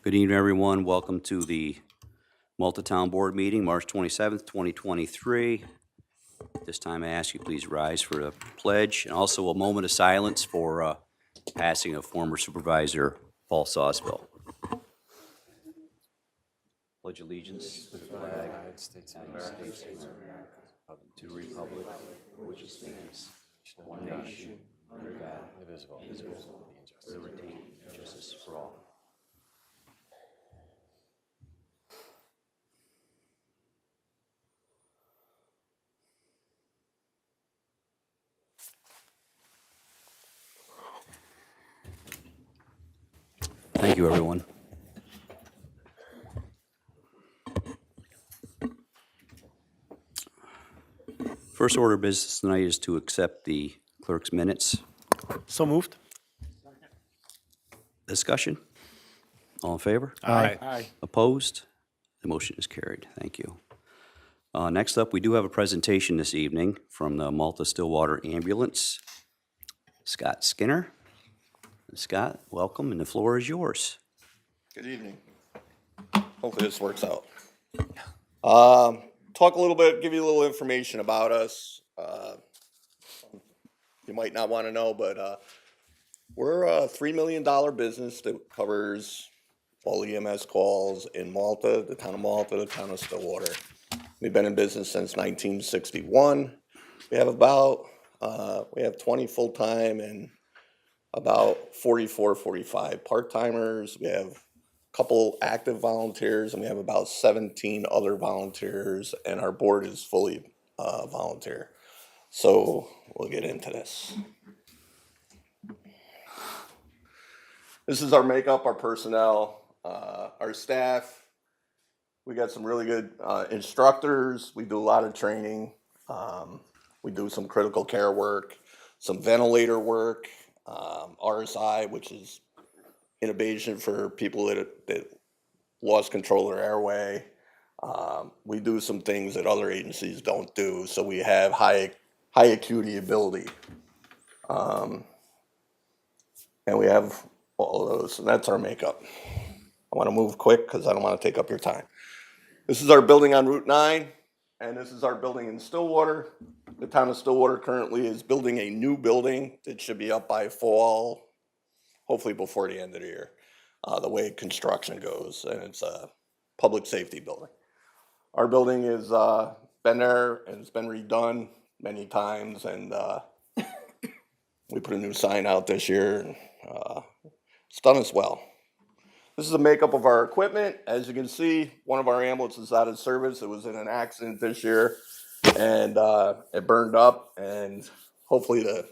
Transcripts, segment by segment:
Good evening, everyone. Welcome to the Malta Town Board meeting, March 27th, 2023. This time I ask you please rise for the pledge and also a moment of silence for passing of former Supervisor Paul Sawsville. Pledge allegiance to the flag of the United States of America, to the republic for which it stands, one nation, under God, indivisible, with liberty and justice for all. Thank you, everyone. First order of business tonight is to accept the clerk's minutes. So moved. Discussion? All in favor? Aye. Opposed? The motion is carried. Thank you. Next up, we do have a presentation this evening from the Malta Stillwater Ambulance. Scott Skinner. Scott, welcome, and the floor is yours. Good evening. Hopefully this works out. Talk a little bit, give you a little information about us. You might not want to know, but we're a $3 million business that covers all EMS calls in Malta, the town of Stillwater. We've been in business since 1961. We have 20 full-time and about 44, 45 part-timers. We have a couple active volunteers, and we have about 17 other volunteers, and our board is fully volunteer. So we'll get into this. This is our makeup, our personnel, our staff. We got some really good instructors. We do a lot of training. We do some critical care work, some ventilator work, RSI, which is intubation for people that lost control of their airway. We do some things that other agencies don't do, so we have high acuity ability. And we have all of those, and that's our makeup. I want to move quick because I don't want to take up your time. This is our building on Route 9, and this is our building in Stillwater. The town of Stillwater currently is building a new building that should be up by fall, hopefully before the end of the year, the way construction goes, and it's a public safety building. Our building has been there, and it's been redone many times, and we put a new sign out this year, and it's done as well. This is the makeup of our equipment. As you can see, one of our ambulances is out of service. It was in an accident this year, and it burned up, and hopefully the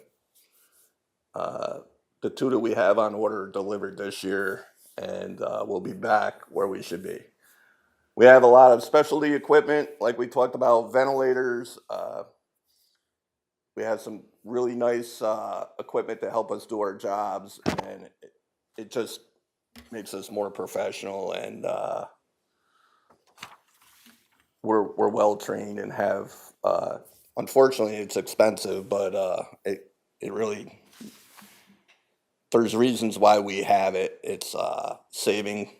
the 2 that we have on order are delivered this year, and we'll be back where we should be. We have a lot of specialty equipment, like we talked about, ventilators. We have some really nice equipment to help us do our jobs, and it just makes us more professional, and we're well trained and have. Unfortunately, it's expensive, but it really. There's reasons why we have it. It's saving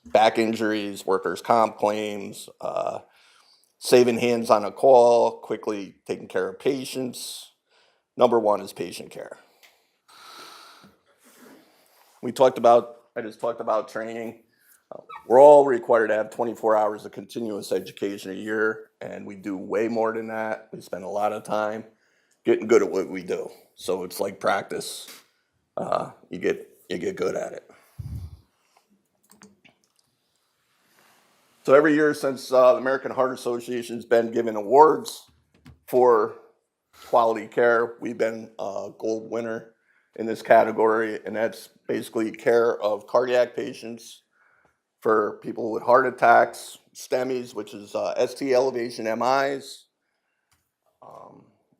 back injuries, workers' comp claims, saving hands on a call, quickly taking care of patients. Number one is patient care. I just talked about training. We're all required to have 24 hours of continuous education a year, and we do way more than that. We spend a lot of time getting good at what we do. So it's like practice. You get good at it. So every year since the American Heart Association's been giving awards for quality care, we've been a gold winner in this category, and that's basically care of cardiac patients, for people with heart attacks, STEMIs, which is ST elevation MIs,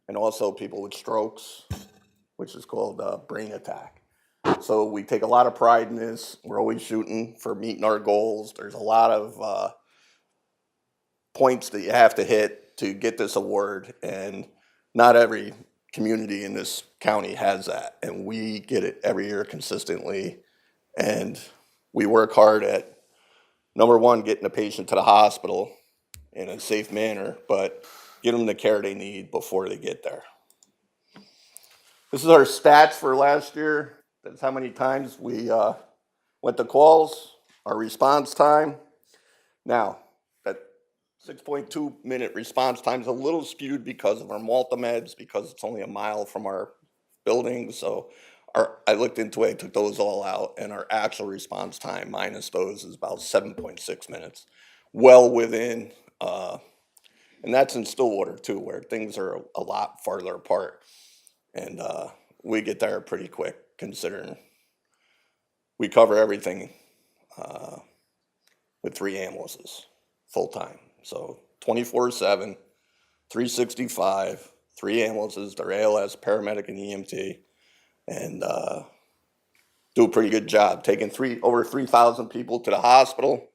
and also people with strokes, which is called brain attack. So we take a lot of pride in this. We're always shooting for meeting our goals. There's a lot of points that you have to hit to get this award, and not every community in this county has that, and we get it every year consistently. And we work hard at, number one, getting the patient to the hospital in a safe manner, but get them the care they need before they get there. This is our stats for last year. That's how many times we went to calls, our response time. Now, that 6.2 minute response time is a little skewed because of our multi-meds, because it's only a mile from our building. So I looked into it, I took those all out, and our actual response time minus those is about 7.6 minutes. Well within, and that's in Stillwater too, where things are a lot farther apart. And we get there pretty quick, considering we cover everything with 3 ambulances full time. So 24/7, 365, 3 ambulances, they're ALS, paramedic, and EMT, and do a pretty good job taking over 3,000 people to the hospital.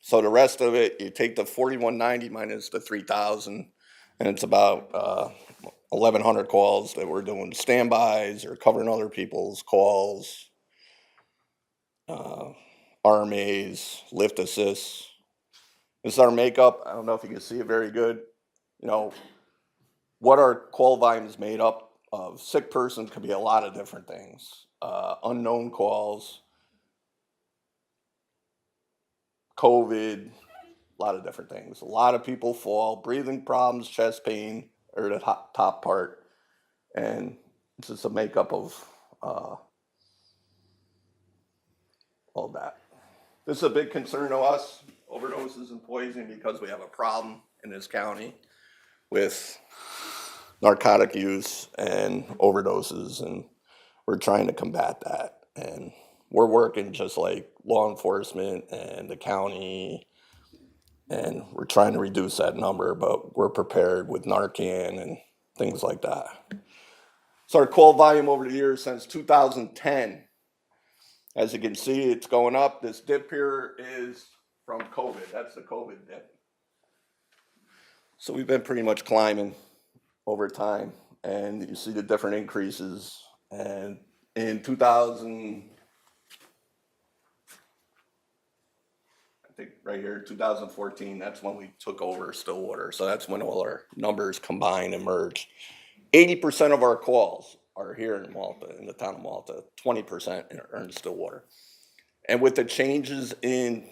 So the rest of it, you take the 4,190 minus the 3,000, and it's about 1,100 calls that we're doing standbys or covering other people's calls, RMAs, lift assists. This is our makeup. I don't know if you can see it very good. You know, what our call volume is made up of. Sick person could be a lot of different things. Unknown calls, COVID, a lot of different things. A lot of people fall, breathing problems, chest pain are the top part. And it's just a makeup of all that. This is a big concern to us, overdoses and poisoning, because we have a problem in this county with narcotic use and overdoses, and we're trying to combat that. And we're working just like law enforcement and the county, and we're trying to reduce that number, but we're prepared with Narcan and things like that. So our call volume over the years since 2010, as you can see, it's going up. This dip here is from COVID. That's the COVID dip. So we've been pretty much climbing over time, and you see the different increases. And in 2000, I think right here, 2014, that's when we took over Stillwater. So that's when all our numbers combined and merged. 80% of our calls are here in Malta, in the town of Malta. 20% are in Stillwater. And with the changes in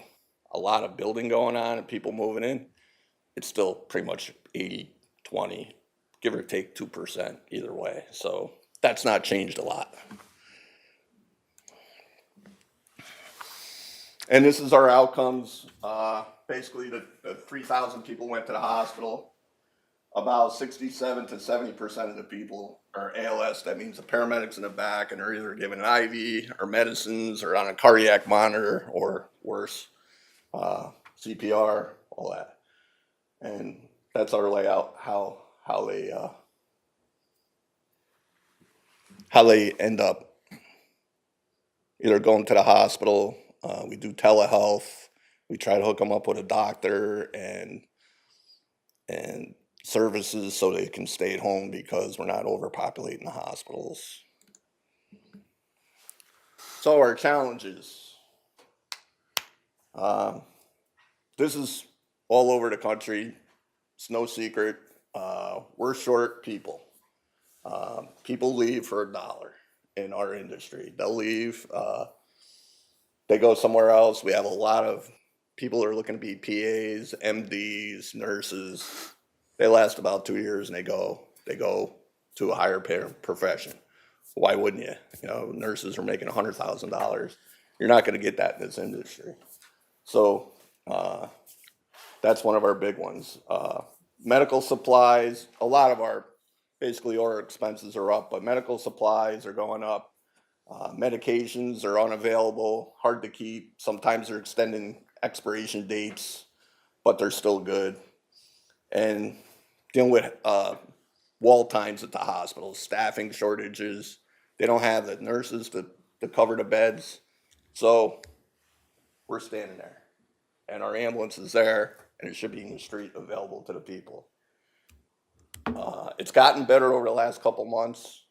a lot of building going on and people moving in, it's still pretty much 80-20, give or take 2% either way. So that's not changed a lot. And this is our outcomes. Basically, the 3,000 people went to the hospital. about 67 to 70% of the people are ALS. That means the paramedics in the back and they're either given an IV or medicines or on a cardiac monitor or worse, CPR, all that. And that's our layout, how they end up either going to the hospital. We do telehealth. We try to hook them up with a doctor and services so they can stay at home because we're not overpopulating the hospitals. So our challenges. This is all over the country. It's no secret. We're short people. People leave for $1 in our industry. They'll leave. They go somewhere else. We have a lot of people who are looking to be PAs, MDs, nurses. They last about 2 years and they go to a higher paid profession. Why wouldn't you? You know, nurses are making $100,000. You're not going to get that in this industry. So that's one of our big ones. Medical supplies, a lot of our expenses are up, but medical supplies are going up. Medications are unavailable, hard to keep. Sometimes they're extending expiration dates, but they're still good. And dealing with wall times at the hospitals, staffing shortages. They don't have the nurses to cover the beds. So we're standing there. And our ambulance is there, and it should be in the street available to the people. It's gotten better over the last couple months,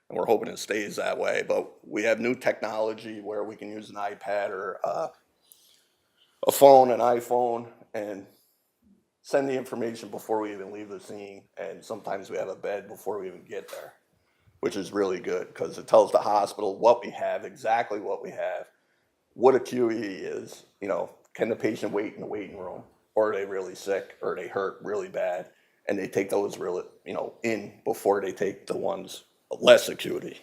and we're hoping it stays that way. But we have new technology where we can use an iPad or a phone, an iPhone, and send the information before we even leave the scene. And sometimes we have a bed before we even get there, which is really good because it tells the hospital what we have, exactly what we have, what a QE is. You know, can the patient wait in the waiting room, or are they really sick, or they hurt really bad, and they take those really, in before they take the ones of less acuity.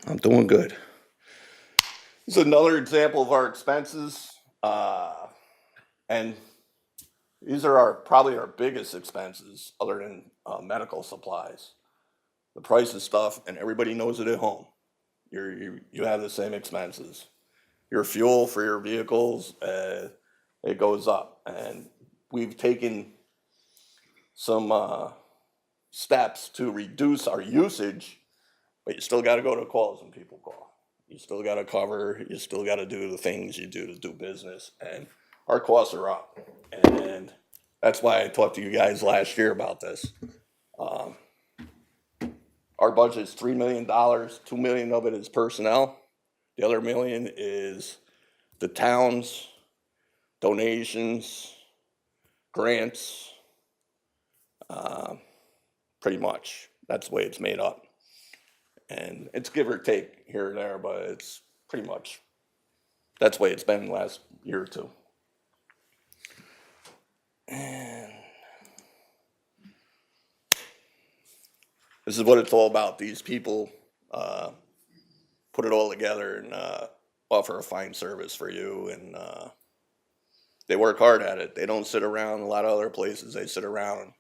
I'm doing good. This is another example of our expenses, and these are probably our biggest expenses other than medical supplies. The price of stuff, and everybody knows it at home. You have the same expenses. Your fuel for your vehicles, it goes up, and we've taken some steps to reduce our usage, but you still got to go to calls when people call. You still got to cover. You still got to do the things you do to do business, and our costs are up. And that's why I talked to you guys last year about this. Our budget is $3 million. $2 million of it is personnel. The other $1 million is the town's donations, grants, pretty much. That's the way it's made up. And it's give or take here and there, but it's pretty much, that's the way it's been the last year or two. And this is what it's all about. These people put it all together and offer a fine service for you, and they work hard at it. They don't sit around. A lot of other places, they sit around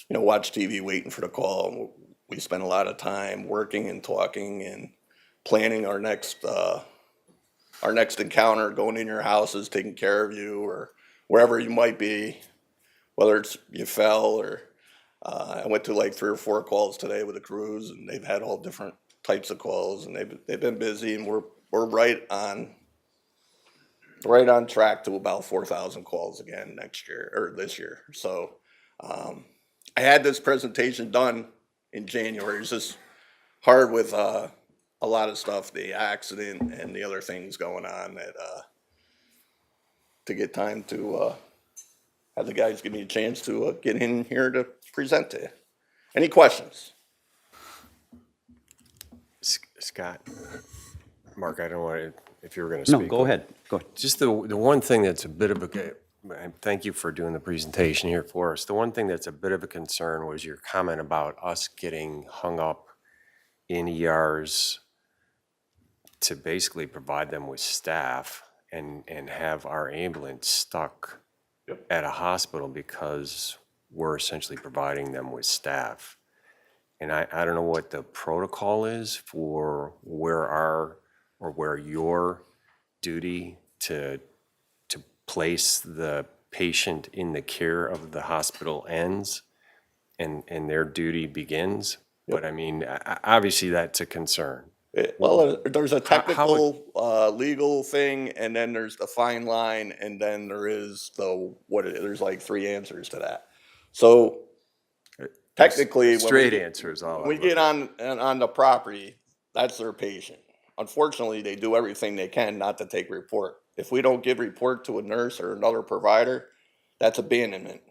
and watch TV waiting for the call. We spend a lot of time working and talking and planning our next encounter, going in your houses, taking care of you, or wherever you might be, whether it's you fell or I went to like 3 or 4 calls today with the crews, and they've had all different types of calls, and they've been busy, and we're right on track to about 4,000 calls again next year or this year. So I had this presentation done in January. It's just hard with a lot of stuff, the accident and the other things going on, that to get time to have the guys give me a chance to get in here to present to you. Any questions? Scott, Mark, I don't want to, if you were going to speak. No, go ahead. Go ahead. Just the one thing that's a bit of a, and thank you for doing the presentation here for us. The one thing that's a bit of a concern was your comment about us getting hung up in ERs to basically provide them with staff and have our ambulance stuck Yep. at a hospital because we're essentially providing them with staff. And I don't know what the protocol is for where your duty to place the patient in the care of the hospital ends and their duty begins. But I mean, obviously that's a concern. Well, there's a how technical, legal thing, and then there's the fine line, and then there is there's like 3 answers to that. So technically, when Straight answer is all. we I'm get looking- on the property, that's their patient. Unfortunately, they do everything they can not to take report. If we don't give report to a nurse or another provider, that's abandonment.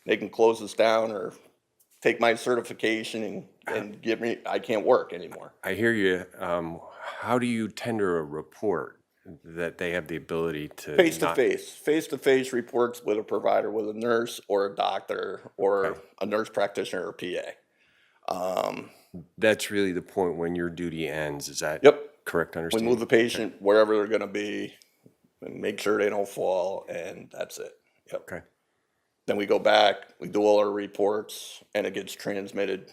They can close us down or take my certification and give me, I can't work anymore. I hear you. How do you tender a report that they have the ability to? Face to not- face reports with a provider, with a nurse or a doctor or Okay. a nurse practitioner or PA. That's really the point when your duty ends. Is that Yep. correct We understanding? move the patient wherever they're gonna be and make sure they don't fall, and that's it. Yep. Okay. Then we go back, we do all our reports, and it gets transmitted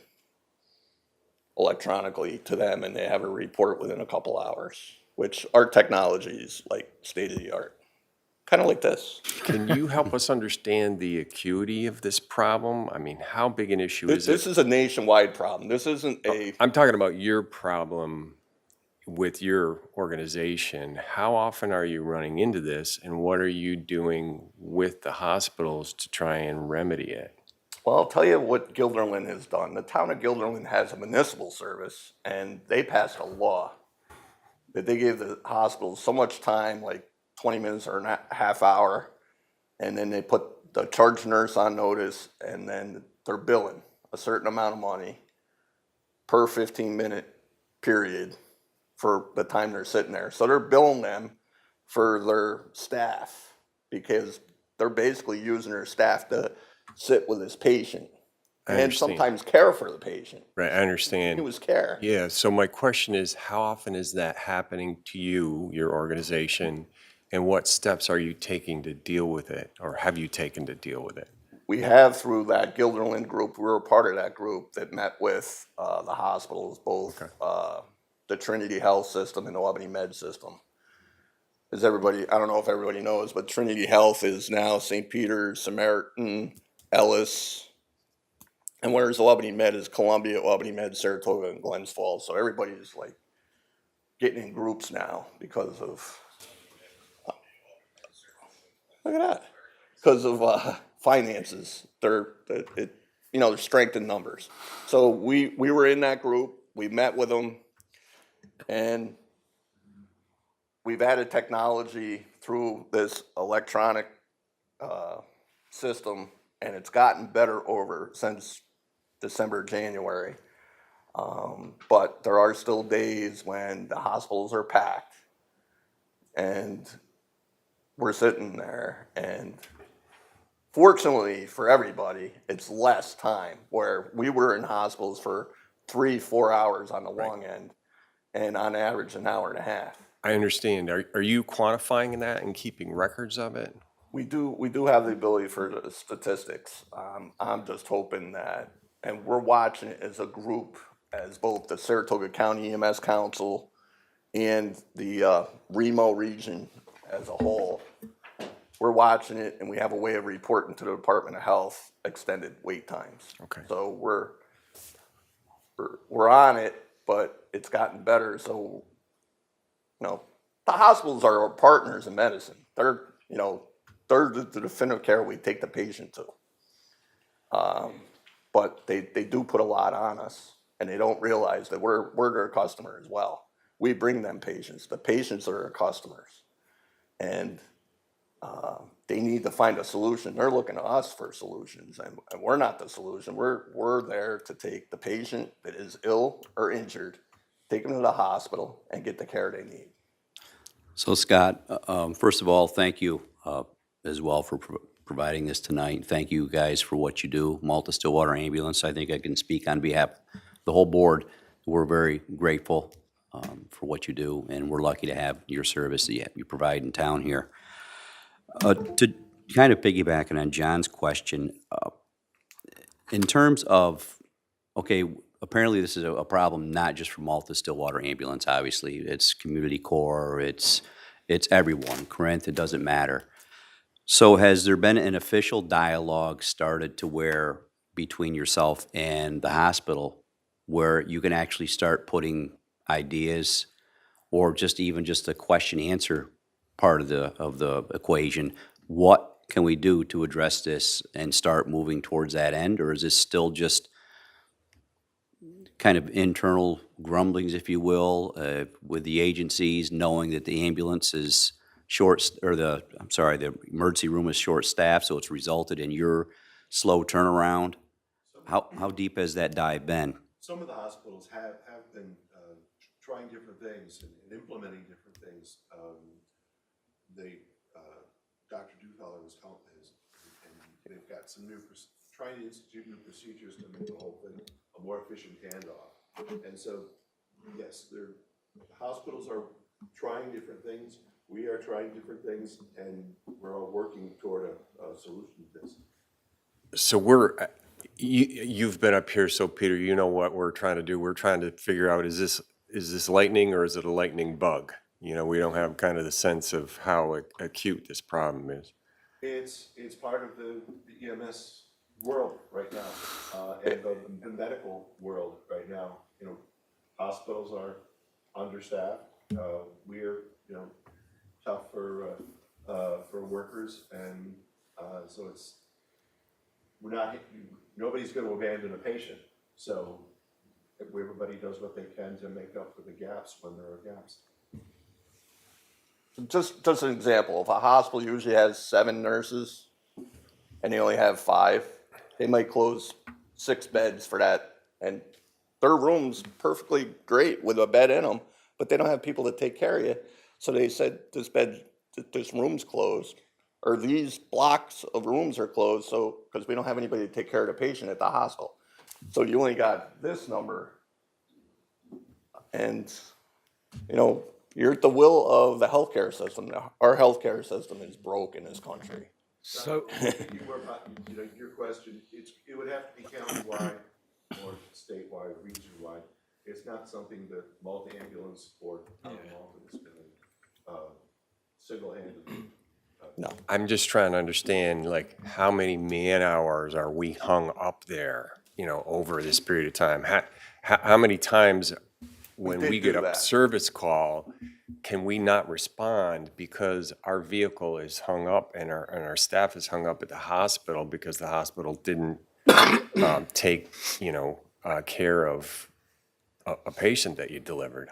electronically to them, and they have a report within a couple hours, which our technology is like state of the art. Kind of like this. Can you help us understand the acuity of this problem? I mean, how big an issue This, is it? this is a nationwide problem. This isn't a, I'm talking about your problem with your organization. How often are you running into this, and what are you doing with the hospitals to try and remedy it? well, I'll tell you what Guilderland has done. The town of Guilderland has a municipal service, and they passed a law that they gave the hospitals so much time, like 20 minutes or a half hour, and then they put the charge nurse on notice, and then they're billing a certain amount of money per 15-minute period for the time they're sitting there. So they're billing them for their staff because they're basically using their staff to sit with this patient I and understand. sometimes care for the patient. Right, I understand. It was care. Yeah, so my question is, how often is that happening to you, your organization, and what steps are you taking to deal with it, or have you taken to deal with it? We have through that Guilderland group, we were part of that group that met with the hospitals, both the Trinity Health System and the Albany Med System. As everybody, I don't know if everybody knows, but Trinity Health is now St. Peter's, Samaritan, Ellis, and whereas Albany Med is Columbia, Albany Med, Saratoga, and Glens Falls. So everybody's like getting in groups now because of, look at that, because of finances. Their strength in numbers. So we were in that group. We met with them, and we've added technology through this electronic system, and it's gotten better since December, January. But there are still days when the hospitals are packed, and we're sitting there, and fortunately for everybody, it's less time, where we were in hospitals for 3-4 hours on the long end, and on average an hour and a half. I understand. Are you quantifying that and keeping records of it? We do have the ability for the statistics. I'm just hoping that, and we're watching it as a group, as both the Saratoga County EMS Council and the Remo region as a whole. We're watching it, and we have a way of reporting to the Department of Health extended wait times. Okay. So we're on it, but it's gotten better. So, the hospitals are our partners in medicine. They're the definitive care we take the patient to. But they do put a lot on us, and they don't realize that we're their customer as well. We bring them patients. The patients are our customers, and they need to find a solution. They're looking to us for solutions, and we're not the solution. We're there to take the patient that is ill or injured, take them to the hospital, and get the care they need. So Scott, first of all, thank you as well for providing this tonight. Thank you guys for what you do. Malta Stillwater Ambulance, I think I can speak on behalf of the whole board. We're very grateful for what you do, and we're lucky to have your service that you provide in town here. To kind of piggybacking on John's question, in terms of, okay, apparently this is a problem not just for Malta Stillwater Ambulance, obviously. It's Community Corps, it's everyone, Corinth, it doesn't matter. So has there been an official dialogue started to where, between yourself and the hospital, where you can actually start putting ideas or just even just a question answer part of the equation? What can we do to address this and start moving towards that end? Or is this still just kind of internal grumblings, if you will, with the agencies, knowing that the ambulance is the emergency room is short-staffed, so it's resulted in your slow turnaround? How deep has that dive been? Some of the hospitals have been trying different things and implementing different things. Dr. Duthaler was helping, and they've got some trying to institute new procedures to make the whole thing a more efficient handoff. And so, yes, the hospitals are trying different things. We are trying different things, and we're all working toward a solution to this. So you've been up here, so Peter, you know what we're trying to do. We're trying to figure out, is this lightning or is it a lightning bug? You know, we don't have kind of the sense of how acute this problem is. It's part of the EMS world right now, and the medical world right now. You know, hospitals are understaffed. We're, you know, tough for workers, and so nobody's going to abandon a patient. So everybody does what they can to make up for the gaps when there are gaps. Just an example, if a hospital usually has 7 nurses and they only have 5, they might close 6 beds for that. And their room's perfectly great with a bed in them, but they don't have people to take care of you. So they said this room's closed, or these blocks of rooms are closed, so because we don't have anybody to take care of the patient at the hospital. So you only got this number, and you know, you're at the will of the healthcare system. Our healthcare system is broke in this country. So, Your question, it would have to be countywide or statewide, region-wide. It's not something that Malta Ambulance or Town of Malta is going to single-handedly. No. I'm just trying to understand, like, how many man-hours are we hung up there, you know, over this period of time? How many times when did we get do a that. service call, can we not respond because our vehicle is hung up and our staff is hung up at the hospital because the hospital didn't take, you know, care of a patient that you delivered?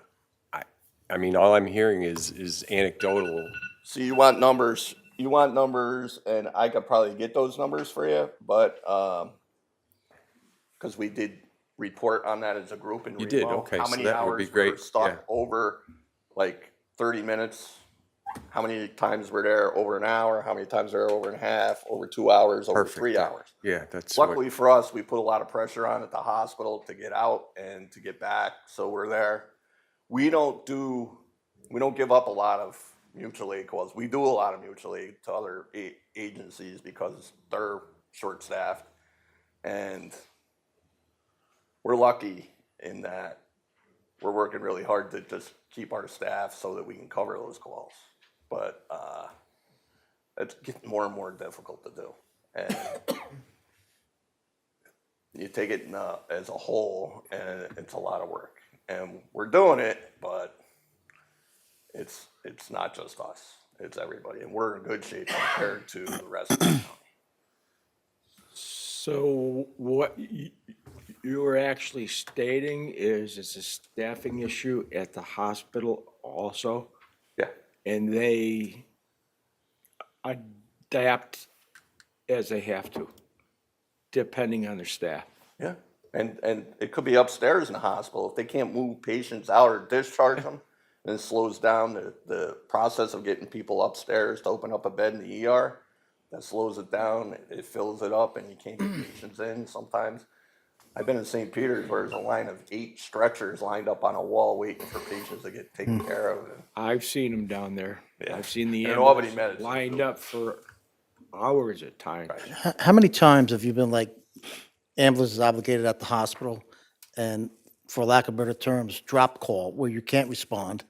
I mean, all I'm hearing is anecdotal. So you want numbers, and I could probably get those numbers for you, but, because we did report on that as a group in You did, Remo. okay, How so many that would be hours great, were stuck yeah. over like 30 minutes? How many times were there over an hour? How many times were there over a half, over 2 hours, over Perfect. 3 hours? Yeah, that's what, Luckily for us, we put a lot of pressure on at the hospital to get out and to get back, so we're there. We don't give up a lot of mutual aid calls. We do a lot of mutual aid to other agencies because they're short-staffed, and we're lucky in that we're working really hard to just keep our staff so that we can cover those calls. But it's getting more and more difficult to do. And you take it as a whole, and it's a lot of work. And we're doing it, but it's not just us. It's everybody. And we're in good shape compared to the rest of the county. so what you were actually stating is it's a staffing issue at the hospital also, Yeah. and they adapt as they have to, depending on their staff. Yeah. And it could be upstairs in the hospital. If they can't move patients out or discharge them, then it slows down the process of getting people upstairs to open up a bed in the ER. That slows it down. It fills it up, and you can't get patients in sometimes. I've been in St. Peter's where there's a line of 8 stretchers lined up on a wall waiting for patients to get taken care of. I've seen them down there. Yeah. I've seen the And Albany ambulance Med is lined too. up for hours at times. How many times have you been like, ambulance is obligated at the hospital and, for lack of better terms, drop call where you can't respond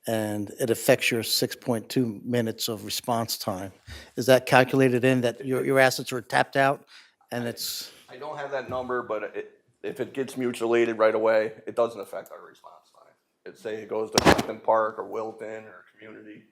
and it affects your 6.2 minutes of response time? Is that calculated in that your assets are tapped out and it's, I don't have that number, but if it gets mutual aided right away, it doesn't affect our response time. Say it goes to Clifton Park or Wilton or Community,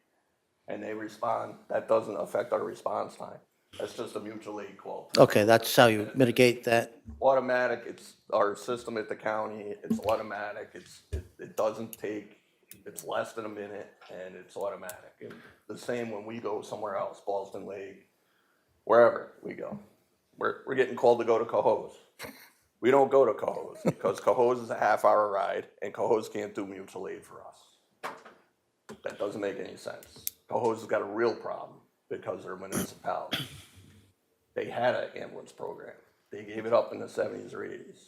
and they respond, that doesn't affect our response time. That's just a mutual aid quote. okay, that's how you mitigate that? Automatic, it's our system at the county, it's automatic, it doesn't take, it's less than a minute, and it's automatic. And the same when we go somewhere else, Ballston Lake, wherever we go. We're getting called to go to Cohoes. We don't go to Cohoes, because Cohoes is a half-hour ride, and Cohoes can't do mutual aid for us. That doesn't make any sense. Cohoes has got a real problem, because they're a municipality. They had an ambulance program. They gave it up in the 70s or 80s.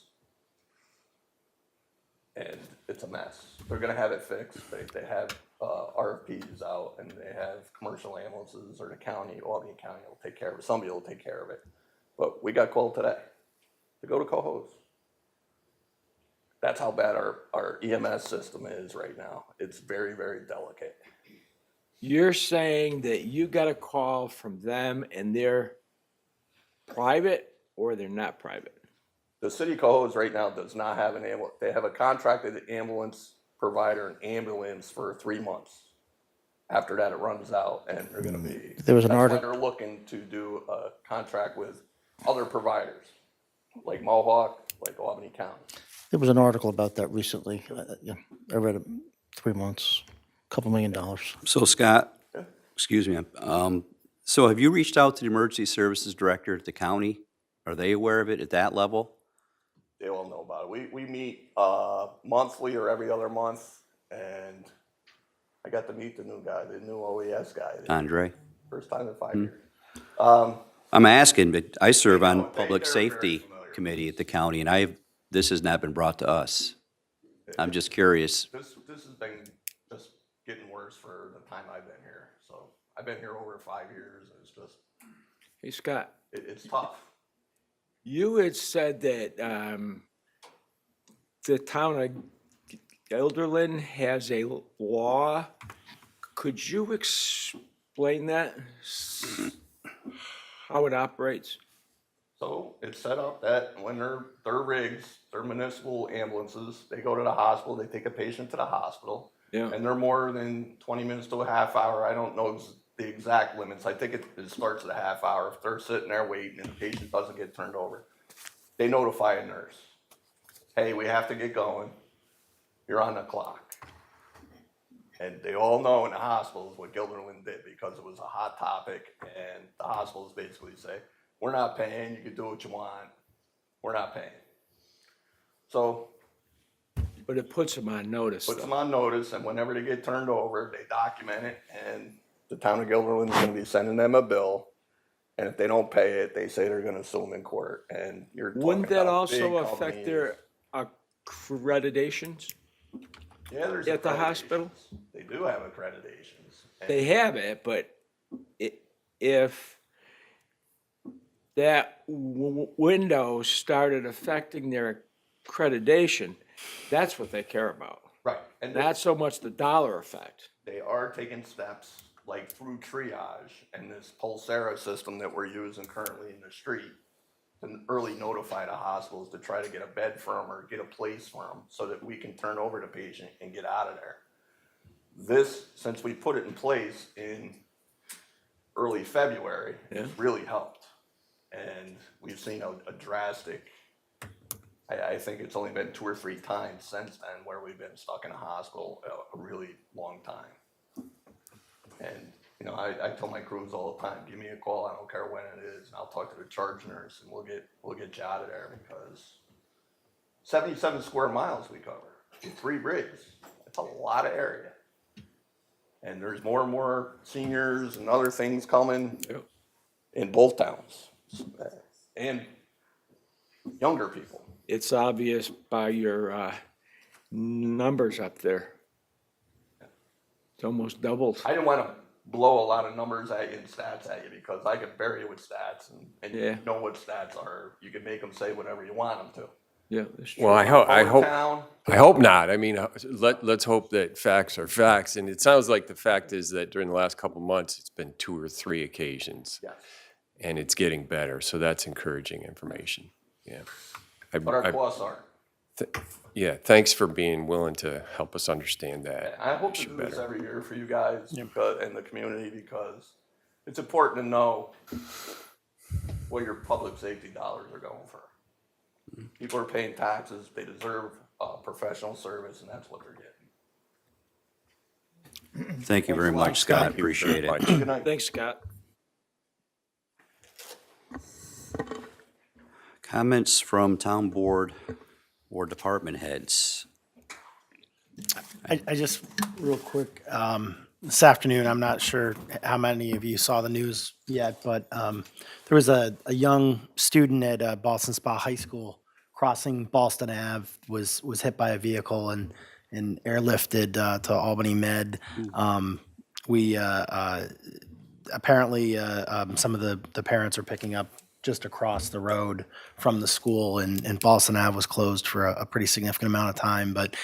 And it's a mess. They're gonna have it fixed. They have RFPs out, and they have commercial ambulances, or the county, Albany County will take care of it. Somebody will take care of it. But we got called today to go to Cohoes. That's how bad our EMS system is right now. It's very, very delicate. You're saying that you got a call from them and they're private or they're not private? The city of Cohoes right now does not have an ambulance. They have a contracted ambulance provider, an ambulance for 3 months. After that, it runs out, and they're gonna be. There was an that's why article- they're looking to do a contract with other providers, like Mohawk, like Albany County. There was an article about that recently. Yeah, I read it, 3 months, $2 million. So Scott, excuse me, so have you reached out to the emergency services director at the county? Are they aware of it at that level? They all know about it. We meet monthly or every other month, and I got to meet the new guy, the new OES guy, Andre? first time in 5 years. I'm asking, but I serve They know on it. Public They're very Safety familiar. Committee at the county, and this has not been brought to us. I'm just curious. This has been just getting worse for the time I've been here. So I've been here over 5 years, and it's just, Hey, Scott, it's tough. you had said that the town of Guilderland has a law. Could you explain that? How it operates? So it's set up that when their rigs, their municipal ambulances, they go to the hospital, they take a patient to the hospital. Yeah. And they're more than 20 minutes to a half hour. I don't know the exact limits. I think it starts at a half hour. If they're sitting there waiting and the patient doesn't get turned over, they notify a nurse. Hey, we have to get going. You're on the clock. And they all know in the hospitals what Guilderland did, because it was a hot topic, and the hospitals basically say, we're not paying, you can do what you want, we're not paying. So But it puts them on notice. puts though. them on notice, and whenever they get turned over, they document it, and the town of Guilderland is gonna be sending them a bill. And if they don't pay it, they say they're gonna sue them in court, and you're talking Wouldn't that about big also affect their accreditations? Yeah, there's at the hospital? accreditations. They do have accreditations. And They have it, but if that window started affecting their accreditation, that's what they care about. Right, and Not so much the dollar effect. they are taking steps, like through triage and this Pulsera system that we're using currently in the street, to early notify the hospitals to try to get a bed for them or get a place for them, so that we can turn over the patient and get out of there. This, since we put it in place in early February, Yeah. it's really helped. And we've seen a drastic, I think it's only been 2 or 3 times since then where we've been stuck in a hospital a really long time. And, you know, I tell my crews all the time, give me a call, I don't care when it is, and I'll talk to the charge nurse, and we'll get you out of there, because 77 square miles we cover, with 3 rigs, that's a lot of area. And there's more and more seniors and other things coming Yep. in both towns, and younger people. It's obvious by your numbers up there. It's almost doubled. I didn't want to blow a lot of numbers at you and stats at you, because I can bury you with stats, and Yeah. you know what stats are. You can make them say whatever you want them to. Yeah, that's true. Well, I Town, hope not. I mean, let's hope that facts are facts. And it sounds like the fact is that during the last couple months, it's been 2 or 3 occasions. yes. And it's getting better. So that's encouraging information. Yeah. But our costs are. Yeah, thanks for being willing to help us understand that. I hope to do this every year for you guys because, and the community, because it's important to know what your public safety dollars are going for. People are paying taxes, they deserve professional service, and that's what they're getting. Thank you very much, Scott. Appreciate it. Good night. Thanks, Scott. Comments from town board or department heads? I just, real quick, this afternoon, I'm not sure how many of you saw the news yet, but there was a young student at Boston Spa High School crossing Boston Ave, was hit by a vehicle and airlifted to Albany Med. We apparently some of the parents are picking up just across the road from the school, and Boston Ave was closed for a pretty significant amount of time. But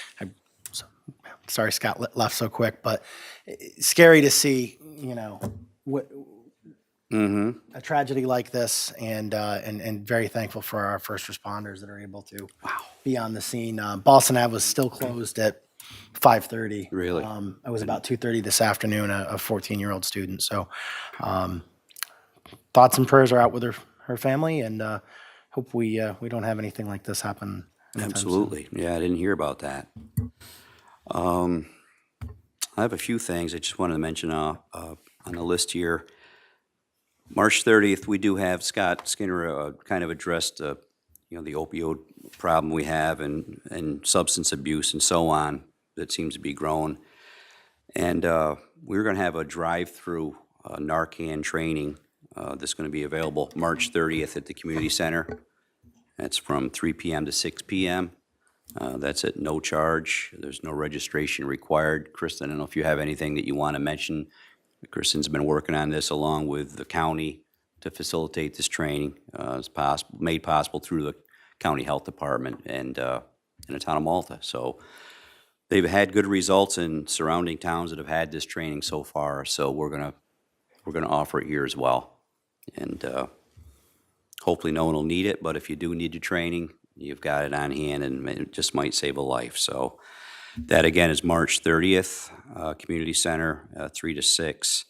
sorry, Scott left so quick, but scary to see, what a tragedy like this, and very thankful for our first responders that are able to be on the scene. Boston Ave was still closed at 5:30. Really? It was about 2:30 this afternoon, a 14-year-old student. So thoughts and prayers are out with her family, and hope we don't have anything like this happen anytime soon. Absolutely. Yeah, I didn't hear about that. I have a few things I just wanted to mention on the list here. March 30th, we do have Scott Skinner kind of addressed, the opioid problem we have and substance abuse and so on that seems to be growing. And we're going to have a drive-through Narcan training that's going to be available March 30th at the community center. That's from 3 p.m. to 6 p.m. That's at no charge. There's no registration required. Kristen, I don't know if you have anything that you want to mention. Kristen's been working on this along with the county to facilitate this training. It's made possible through the county health department and in the town of Malta. So they've had good results in surrounding towns that have had this training so far. So we're gonna offer it here as well, and hopefully no one will need it. But if you do need the training, you've got it on hand, and it just might save a life. So that again is March 30th, Community Center, 3 to 6.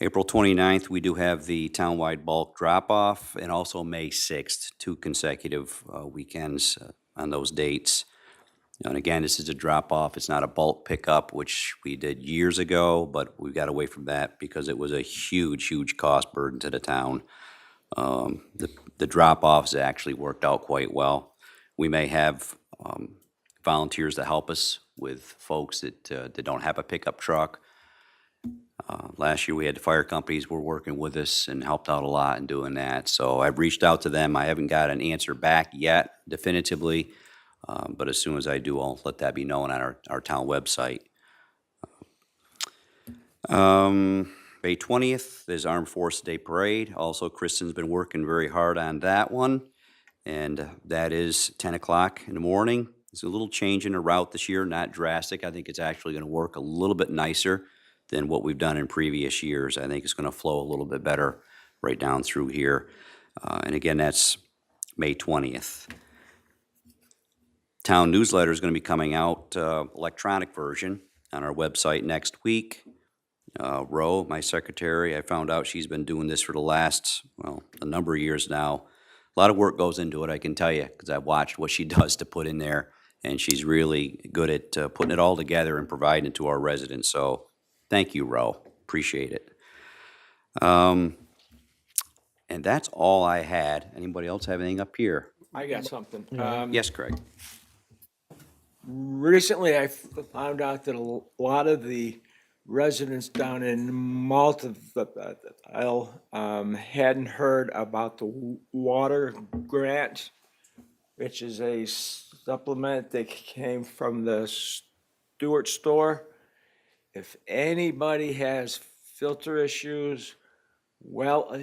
April 29th, we do have the townwide bulk drop-off, and also May 6th, 2 consecutive weekends on those dates. And again, this is a drop-off. It's not a bulk pickup, which we did years ago, but we got away from that because it was a huge, huge cost burden to the town. The drop-offs actually worked out quite well. We may have volunteers to help us with folks that don't have a pickup truck. Last year, we had the fire companies were working with us and helped out a lot in doing that. So I've reached out to them. I haven't got an answer back yet definitively, but as soon as I do, I'll let that be known on our town website. May 20th, there's Armed Forces Day Parade. Also, Kristen's been working very hard on that one, and that is 10 o'clock in the morning. It's a little change in the route this year, not drastic. I think it's actually going to work a little bit nicer than what we've done in previous years. I think it's going to flow a little bit better right down through here. And again, that's May 20th. Town newsletter is going to be coming out, electronic version, on our website next week. Ro, my secretary, I found out she's been doing this for the last, a number of years now. A lot of work goes into it, I can tell you, because I've watched what she does to put in there, and she's really good at putting it all together and providing it to our residents. So thank you, Ro. Appreciate it. And that's all I had. Anybody else have anything up here? I got something. Yes, Craig. Recently, I found out that a lot of the residents down in Malta hadn't heard about the water grant, which is a supplement that came from the Stewart store. if anybody has filter issues, well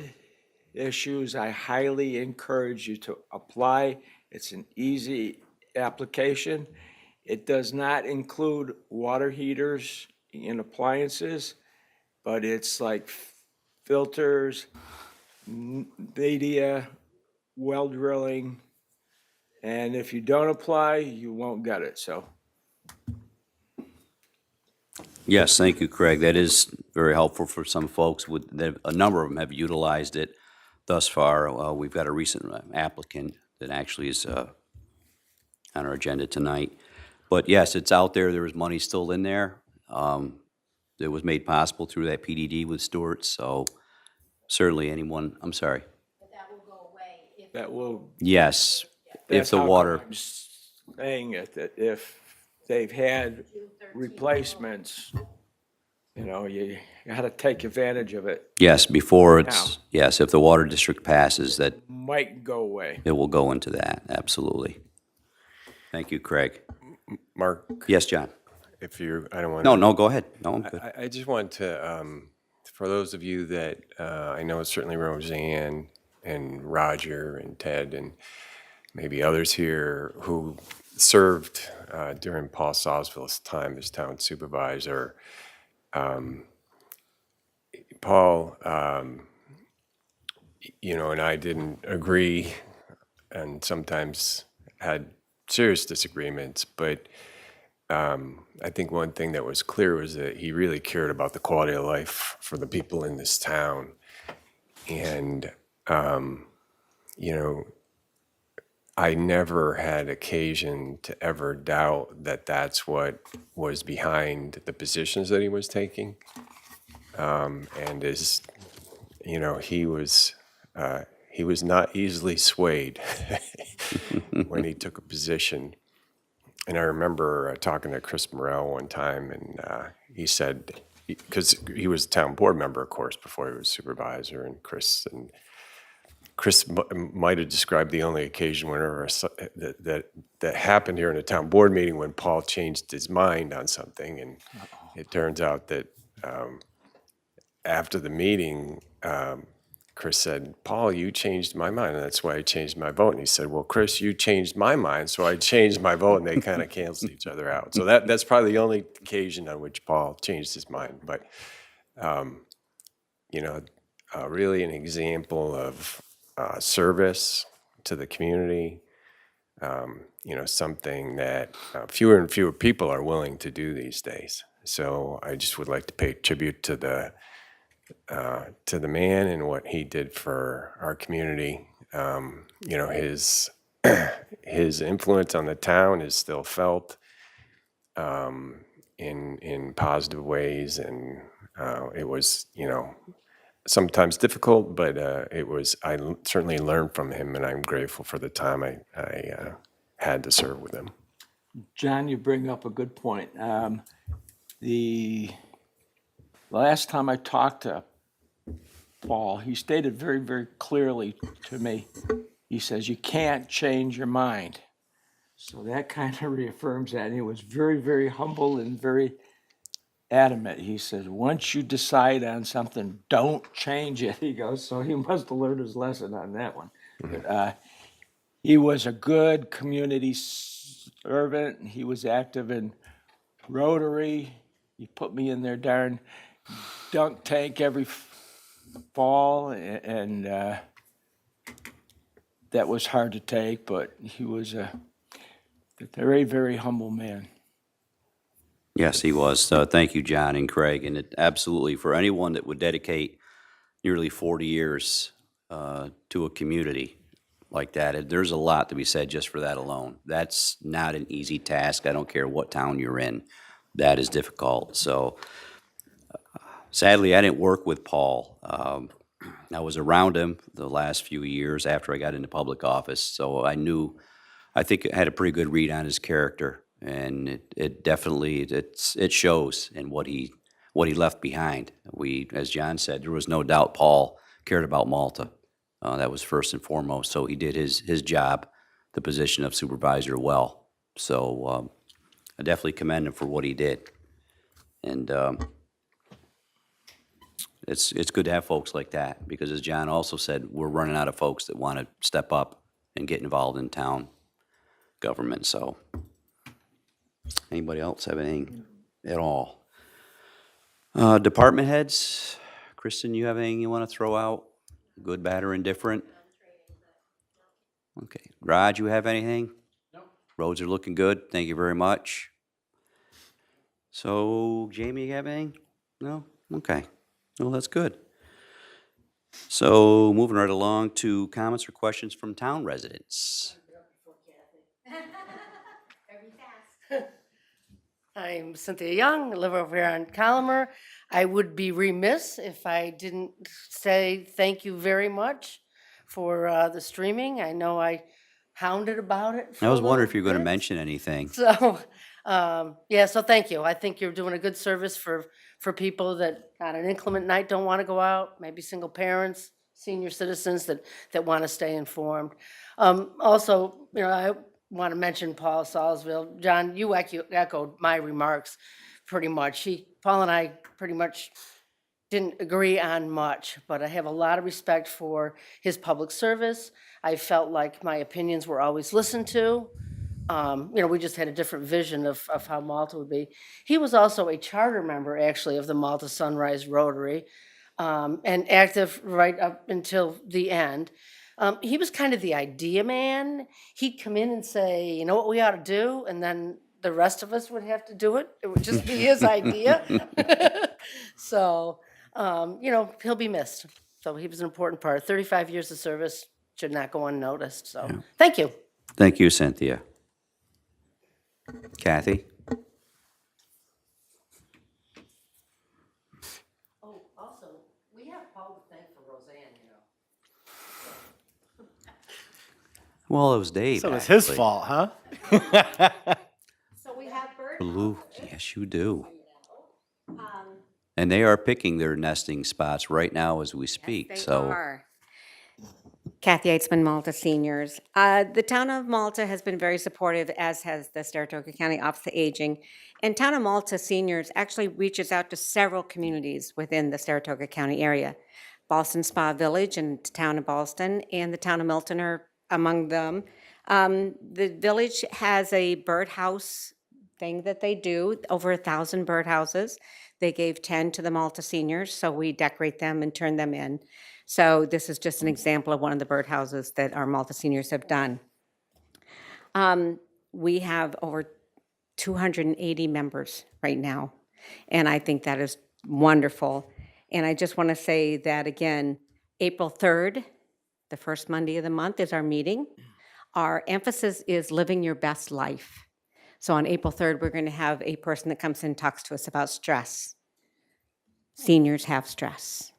issues, I highly encourage you to apply. It's an easy application. It does not include water heaters and appliances, but it's like filters, media, well drilling. And if you don't apply, you won't get it, so. Yes, thank you, Craig. That is very helpful for some folks. A number of them have utilized it thus far. We've got a recent applicant that actually is on our agenda tonight. But yes, it's out there. There is money still in there. It was made possible through that PDD with Stewart, so certainly anyone, I'm sorry. But that will go away if. That will. Yes, if That's the how water, I'm saying it, that if they've had replacements, you gotta take advantage of it. yes, before it's, yes, if the water district passes, that Might go away. it will go into that, absolutely. Thank you, Craig. Mark, Yes, John? if you're, I don't want No, go ahead. No, I'm good. I just want to, for those of you that, I know certainly Roseanne and Roger and Ted and maybe others here who served during Paul Sosville's time as town supervisor. Paul, and I didn't agree and sometimes had serious disagreements, but I think one thing that was clear was that he really cared about the quality of life for the people in this town. And, I never had occasion to ever doubt that that's what was behind the positions that he was taking. And as, he was not easily swayed when he took a position. And I remember talking to Chris Morrell one time, and he said, because he was a town board member, of course, before he was supervisor, and Chris might have described the only occasion whenever that happened here in a town board meeting when Paul changed his mind on something, and it turns out that after the meeting, Chris said, "Paul, you changed my mind, and that's why I changed my vote." And he said, "Well, Chris, you changed my mind, so I changed my vote," and they kind of canceled each other out. So that's probably the only occasion on which Paul changed his mind. But, really an example of service to the community, something that fewer and fewer people are willing to do these days. So I just would like to pay tribute to the man and what he did for our community. His influence on the town is still felt in positive ways, and it was, sometimes difficult, but I certainly learned from him, and I'm grateful for the time I had to serve with him. John, you bring up a good point. The last time I talked to Paul, he stated very, very clearly to me, he says, you can't change your mind. So that kind of reaffirms that. And he was very, very humble and very adamant. He says, once you decide on something, don't change it. He goes, so he must have learned his lesson on that one. But, he was a good community servant. He was active in Rotary. He put me in their darn dunk tank every fall, and that was hard to take, but he was a very, very humble man. Yes, he was. Thank you, John and Craig. And it absolutely, for anyone that would dedicate nearly 40 years to a community like that, there's a lot to be said just for that alone. That's not an easy task. I don't care what town you're in. That is difficult. So sadly, I didn't work with Paul. I was around him the last few years after I got into public office, so I think I had a pretty good read on his character. And it definitely, it shows in what he left behind. As John said, there was no doubt Paul cared about Malta. That was first and foremost. So he did his job, the position of supervisor, well. So I definitely commend him for what he did. And it's good to have folks like that, because as John also said, we're running out of folks that want to step up and get involved in town government, so. Anybody else have anything at all? Department heads, Kristen, you have anything you want to throw out? Good, bad, or indifferent? Okay. Raj, you have anything? No. Roads are looking good, thank you very much. So, Jamie, you have anything? No? Okay. Well, that's good. So, moving right along to comments or questions from town residents. Very fast. I'm Cynthia Young, I live over here on Colomer. I would be remiss if I didn't say thank you very much for the streaming. I know I hounded about it for I was a wondering little if you were going to bit. mention anything. So, yeah, so thank you. I think you're doing a good service for people that on an inclement night don't want to go out, maybe single parents, senior citizens that want to stay informed. Also, you know, I want to mention Paul Salzville. John, you echoed my remarks pretty much. Paul and I pretty much didn't agree on much, but I have a lot of respect for his public service. I felt like my opinions were always listened to. You know, we just had a different vision of how Malta would be. He was also a charter member, actually, of the Malta Sunrise Rotary, and active right up until the end. He was kind of the idea man. He'd come in and say, you know what we ought to do, and then the rest of us would have to do it. It would just be his idea. So, you know, he'll be missed. So he was an important part. 35 years of service should not go unnoticed. So, thank you. Thank you, Cynthia. Kathy? Oh, also, we have Paul to thank for Roseanne, you know. Well, it was Dave, So it's his actually. fault, huh? So we have bird. Blue, yes, you do. Um, And they are picking their nesting spots right now as we speak, They so. are. Kathy Eitzman, Malta Seniors. The town of Malta has been very supportive, as has the Saratoga County Office of Aging. And town of Malta Seniors actually reaches out to several communities within the Saratoga County area. Boston Spa Village and the town of Boston and the town of Milton are among them. The village has a birdhouse thing that they do, over 1,000 birdhouses. They gave 10 to the Malta Seniors, so we decorate them and turn them in. So this is just an example of one of the birdhouses that our Malta Seniors have done. We have over 280 members right now, and I think that is wonderful. And I just want to say that again, April 3rd, the first Monday of the month, is our meeting. Our emphasis is living your best life. So on April 3rd, we're going to have a person that comes in and talks to us about stress. Seniors have stress.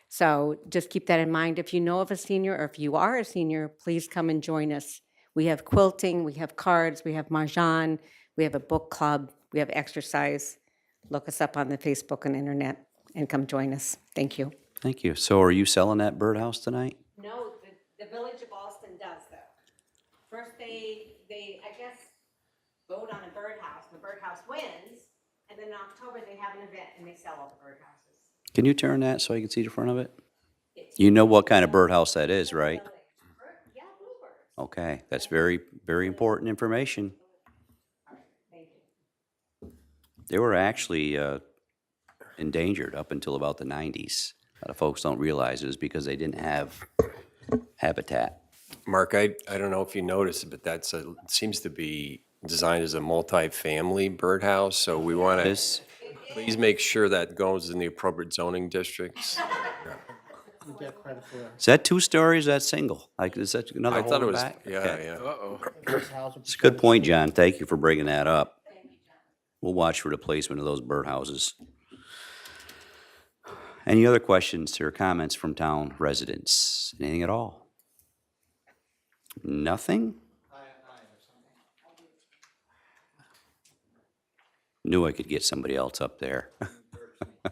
So just keep that in mind. If you know of a senior, or if you are a senior, please come and join us. We have quilting, we have cards, we have mahjong, we have a book club, we have exercise. Look us up on the Facebook and internet and come join us. Thank you. Thank you. So are you selling that birdhouse tonight? No, the Village of Boston does though. First they I guess, vote on a birdhouse, the birdhouse wins, and then in October they have an event and they sell all the birdhouses. Can you turn that so I can see the front of it? You know what kind of birdhouse that is, right? Yeah, bluebirds. Okay, that's very, very important information. Thank you. They were actually endangered up until about the 90s. A lot of folks don't realize it is because they didn't have habitat. Mark, I don't know if you noticed, but seems to be designed as a multi-family birdhouse, so we want to This, please make sure that goes in the appropriate zoning districts. is that 2 stories, is that single? Like, is that another I hole thought in it the was, back? yeah, Okay. yeah. It's a good point, John. Thank you for bringing that up. We'll watch for the placement of those birdhouses. Any other questions or comments from town residents? Anything at all? Nothing? Knew I could get somebody else up there. My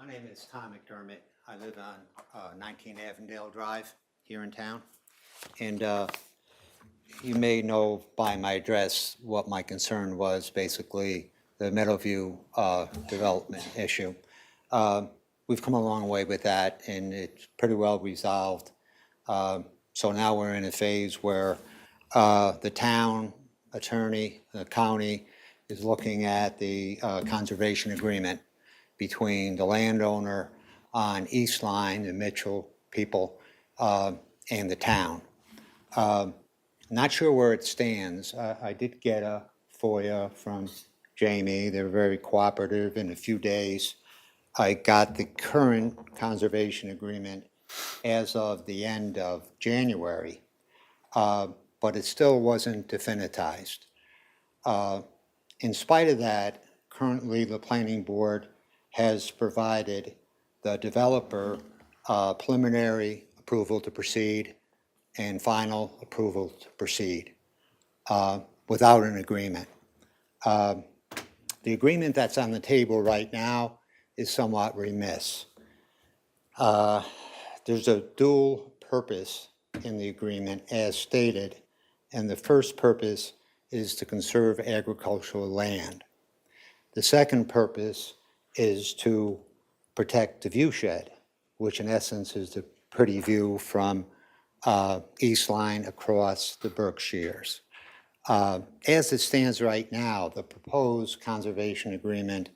name is Tom McDermott. I live on 19 Avondale Drive here in town. And you may know by my address what my concern was, basically the Meadowview development issue. We've come a long way with that, and it's pretty well resolved. So now we're in a phase where the town attorney, the county, is looking at the conservation agreement between the landowner on East Line, the Mitchell people, and the town. Not sure where it stands. I did get a FOIA from Jamie. They were very cooperative. In a few days, I got the current conservation agreement as of the end of January, but it still wasn't definitized. In spite of that, currently the planning board has provided the developer preliminary approval to proceed and final approval to proceed without an agreement. The agreement that's on the table right now is somewhat remiss. There's a dual purpose in the agreement as stated, and the first purpose is to conserve agricultural land. The second purpose is to protect the viewshed, which in essence is the pretty view from East Line across the Berkshires. As it stands right now, the proposed conservation agreement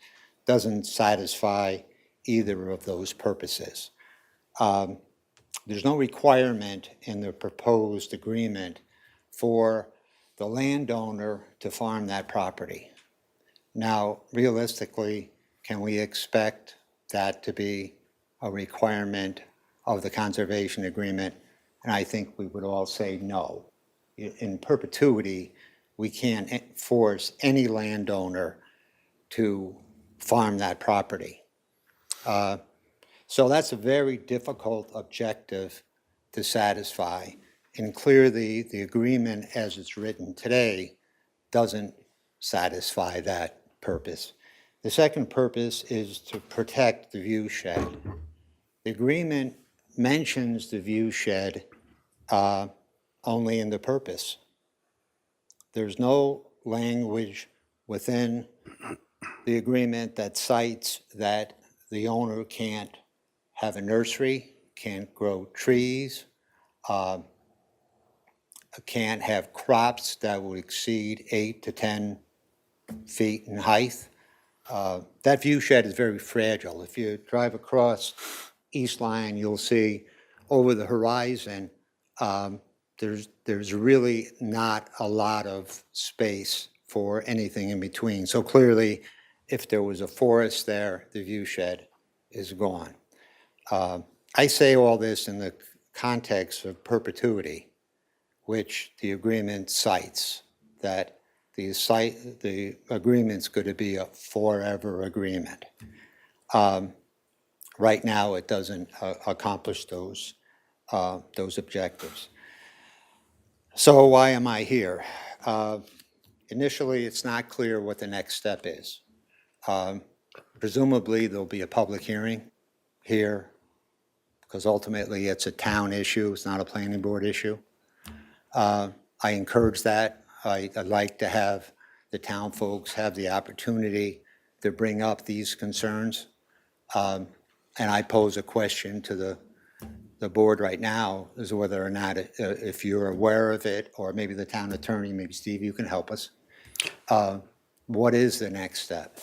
doesn't satisfy either of those purposes. There's no requirement in the proposed agreement for the landowner to farm that property. Now, realistically, can we expect that to be a requirement of the conservation agreement? And I think we would all say no. In perpetuity, we can't force any landowner to farm that property. So that's a very difficult objective to satisfy. And clearly, the agreement as it's written today doesn't satisfy that purpose. The second purpose is to protect the viewshed. The agreement mentions the viewshed only in the purpose. There's no language within the agreement that cites that the owner can't have a nursery, can't grow trees, can't have crops that would exceed 8 to 10 feet in height. That viewshed is very fragile. If you drive across East Line, you'll see over the horizon, there's really not a lot of space for anything in between. So clearly, if there was a forest there, the viewshed is gone. I say all this in the context of perpetuity, which the agreement cites, that the agreement's going to be a forever agreement. Right now, it doesn't accomplish those objectives. So why am I here? Initially, it's not clear what the next step is. Presumably, there'll be a public hearing here, because ultimately it's a town issue, it's not a planning board issue. I encourage that. I'd like to have the town folks have the opportunity to bring up these concerns. And I pose a question to the board right now as to whether or not, if you're aware of it, or maybe the town attorney, maybe Steve, you can help us. What is the next step?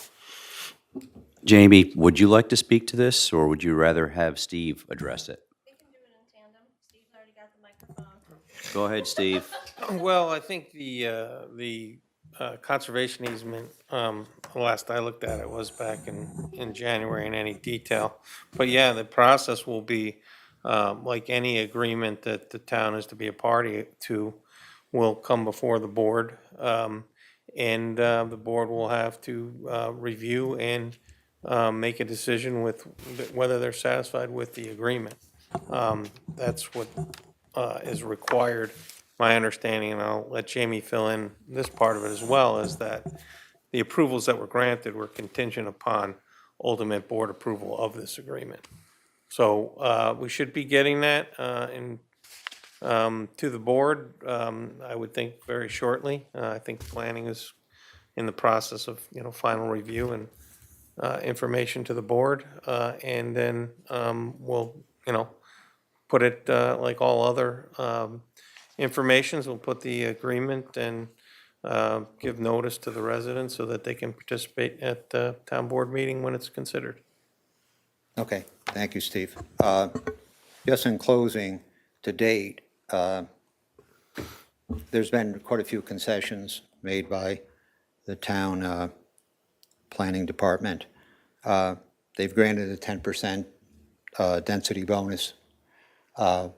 Jamie, would you like to speak to this, or would you rather have Steve address it? We can do it in tandem. Steve's already got the microphone. Go ahead, Steve. Well, I think the conservation easement, last I looked at it was back in January in any detail. But yeah, the process will be, like any agreement that the town is to be a party to, will come before the board. And the board will have to review and make a decision with whether they're satisfied with the agreement. That's what is required. My understanding, and I'll let Jamie fill in this part of it as well, is that the approvals that were granted were contingent upon ultimate board approval of this agreement. So we should be getting that in To the board, I would think very shortly. I think planning is in the process of, final review and information to the board. And then we'll, put it like all other informations, we'll put the agreement and give notice to the residents so that they can participate at the town board meeting when it's considered. Okay, thank you, Steve. Just in closing, to date, there's been quite a few concessions made by the town planning department. They've granted a 10% density bonus. The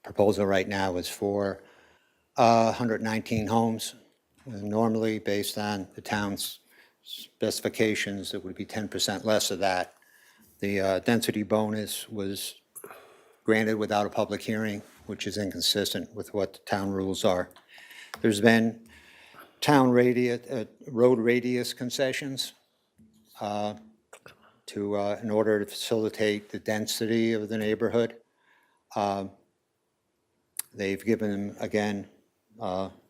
proposal right now is for 119 homes. Normally, based on the town's specifications, it would be 10% less of that. The density bonus was granted without a public hearing, which is inconsistent with what the town rules are. There's been town road radius concessions in order to facilitate the density of the neighborhood. They've given them, again,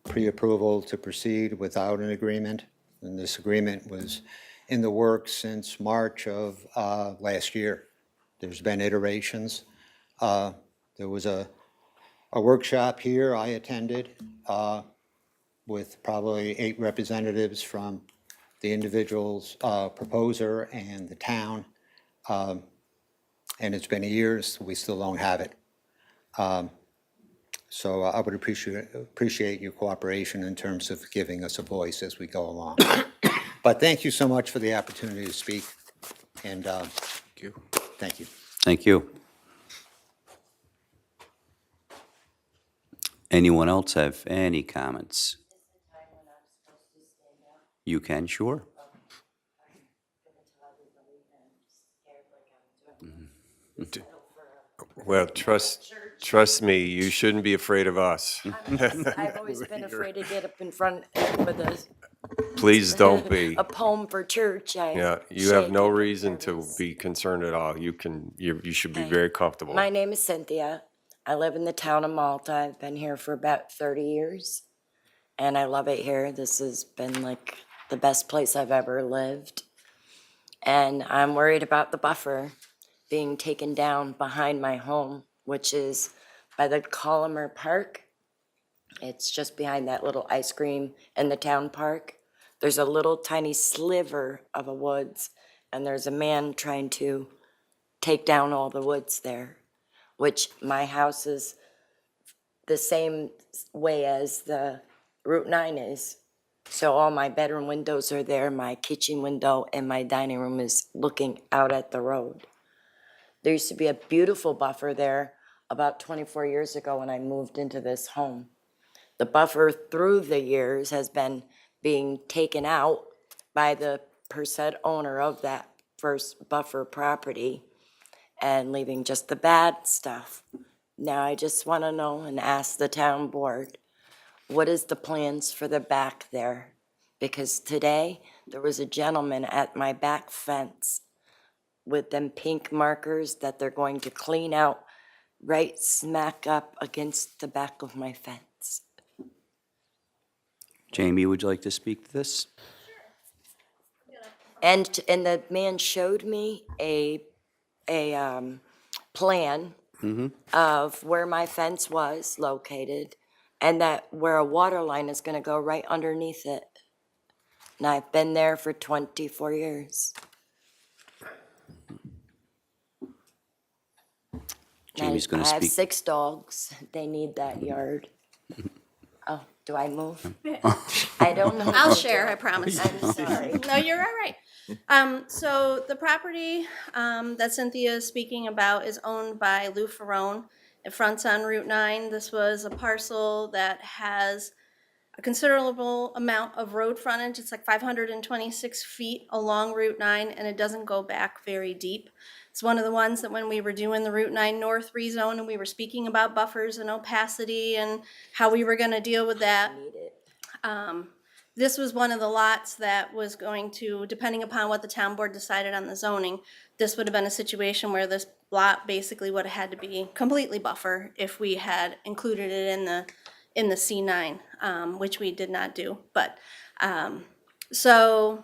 pre-approval to proceed without an agreement. And this agreement was in the works since March of last year. There's been iterations. There was a workshop here I attended with probably 8 representatives from the individual's proposer and the town. And it's been years, we still don't have it. So I would appreciate your cooperation in terms of giving us a voice as we go along. But thank you so much for the opportunity to speak, and thank you. Thank you. Anyone else have any comments? You can, sure. Well, trust me, you shouldn't be afraid of us. I've always been afraid to get up in front with Please don't be. a poem for church. Yeah, you have no reason to be concerned at all. You should be very comfortable. My name is Cynthia. I live in the town of Malta. I've been here for about 30 years, and I love it here. This has been like the best place I've ever lived. And I'm worried about the buffer being taken down behind my home, which is by the Colomer Park. It's just behind that little ice cream in the town park. There's a little tiny sliver of a woods, and there's a man trying to take down all the woods there, which my house is the same way as the Route 9 is. So all my bedroom windows are there, my kitchen window and my dining room is looking out at the road. There used to be a beautiful buffer there about 24 years ago when I moved into this home. The buffer through the years has been being taken out by the per se owner of that first buffer property and leaving just the bad stuff. Now I just want to know and ask the town board, what is the plans for the back there? Because today there was a gentleman at my back fence with them pink markers that they're going to clean out right smack up against the back of my fence. Jamie, would you like to speak to this? And the man showed me a plan of where my fence was located and that where a water line is gonna go right underneath it. And I've been there for 24 years. Jamie's going to I have speak. 6 dogs. They need that yard. Oh, do I move? I don't know. I'll share, I promise. I'm sorry. No, you're all right. So the property that Cynthia is speaking about is owned by Lou Ferrone. It fronts on Route 9. This was a parcel that has a considerable amount of road frontage. It's like 526 feet along Route 9, and it doesn't go back very deep. It's one of the ones that when we were doing the Route 9 North rezone and we were speaking about buffers and opacity and how we were going to deal with that, this was one of the lots that was going to, depending upon what the town board decided on the zoning, this would have been a situation where this lot basically would have had to be completely buffer if we had included it in the C9, which we did not do. But, so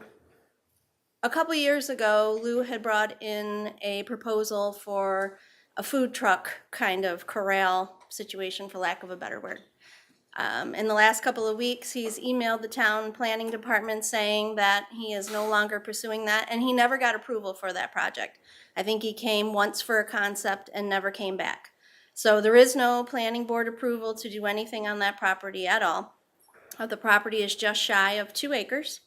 a couple years ago, Lou had brought in a proposal for a food truck kind of corral situation, for lack of a better word. In the last couple of weeks, he's emailed the town planning department saying that he is no longer pursuing that, and he never got approval for that project. I think he came once for a concept and never came back. So there is no planning board approval to do anything on that property at all. The property is just shy of 2 acres.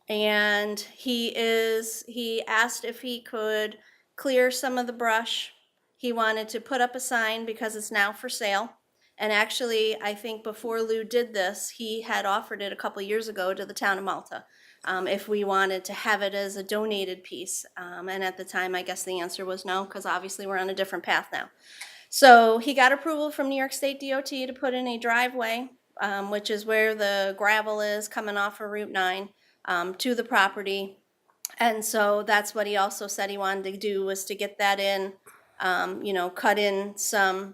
And he asked if he could clear some of the brush. He wanted to put up a sign because it's now for sale. And actually, I think before Lou did this, he had offered it a couple years ago to the town of Malta, if we wanted to have it as a donated piece. And at the time, I guess the answer was no, because obviously we're on a different path now. So he got approval from New York State DOT to put in a driveway, which is where the gravel is coming off of Route 9, to the property. And so that's what he also said he wanted to do, was to get that in, cut in some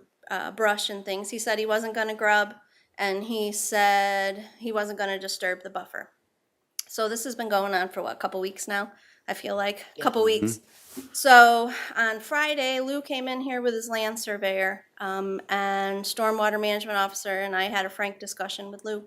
brush and things. He said he wasn't going to grub, and he said he wasn't going to disturb the buffer. So this has been going on for what, a couple weeks now? I feel like a couple weeks. So on Friday, Lou came in here with his land surveyor and stormwater management officer, and I had a frank discussion with Lou,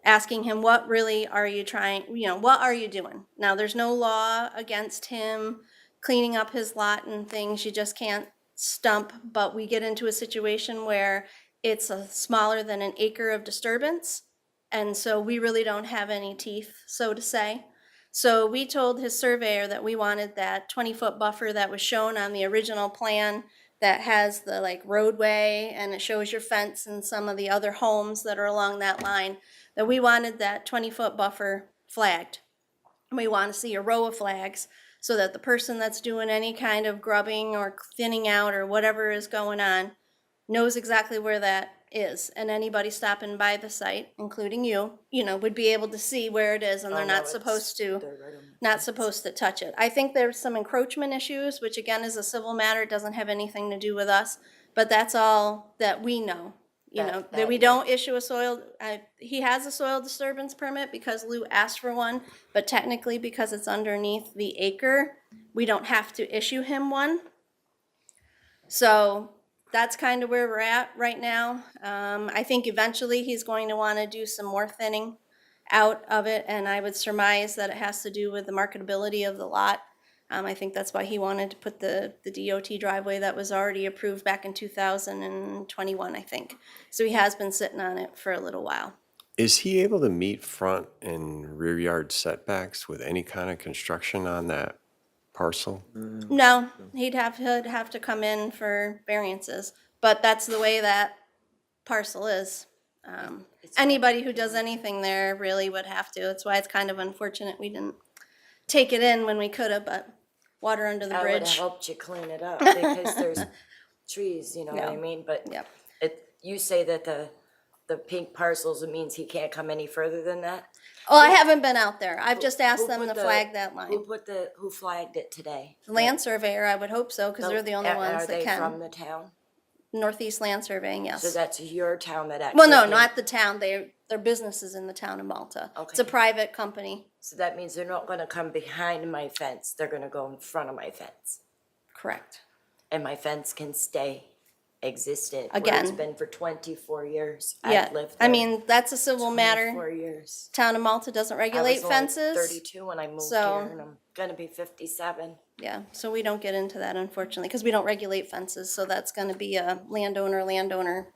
asking him, what really are you trying, what are you doing? Now, there's no law against him cleaning up his lot and things. You just can't stump, but we get into a situation where it's a smaller than an acre of disturbance, and so we really don't have any teeth, so to say. So we told his surveyor that we wanted that 20-foot buffer that was shown on the original plan that has the roadway, and it shows your fence and some of the other homes that are along that line, that we wanted that 20-foot buffer flagged. And we want to see a row of flags so that the person that's doing any kind of grubbing or thinning out or whatever is going on knows exactly where that is. And anybody stopping by the site, including you, would be able to see where it is, and they're not supposed to touch it. I think there's some encroachment issues, which again is a civil matter. It doesn't have anything to do with us, but that's all that we know. That we don't issue a soil, he has a soil disturbance permit because Lou asked for one, but technically because it's underneath the acre, we don't have to issue him one. So that's kind of where we're at right now. I think eventually he's going to want to do some more thinning out of it, and I would surmise that it has to do with the marketability of the lot. I think that's why he wanted to put the DOT driveway that was already approved back in 2021, I think. So he has been sitting on it for a little while. Is he able to meet front and rear yard setbacks with any kind of construction on that parcel? No, he'd have to come in for variances, but that's the way that parcel is. Anybody who does anything there really would have to. That's why it's kind of unfortunate we didn't take it in when we could have, but water under the I would have bridge. helped you clean it up because there's trees, you know what I mean? But Yep. you say that the pink parcels, it means he can't come any further than that? Well, I haven't been out there. I've just asked Who them put to the- flag that line. Who flagged it today? Land surveyor, I would hope so, because they're the only And ones that Are they from can. the town? Northeast Land Surveying, So yes. that's your town that actually. Well, no, came- not the town. Their business is in the town of Malta. It's a Okay. private company. So that means they're not gonna come behind my fence, they're gonna go in front of my fence. Correct. And my fence can stay existent. where Again. It's been for 24 years. Yeah, I've lived I there mean, that's a civil 24 matter. years. Town of Malta doesn't I regulate was only fences. 32 when I moved so- here, and I'm gonna be 57. Yeah, so we don't get into that unfortunately, because we don't regulate fences, so that's gonna be a landowner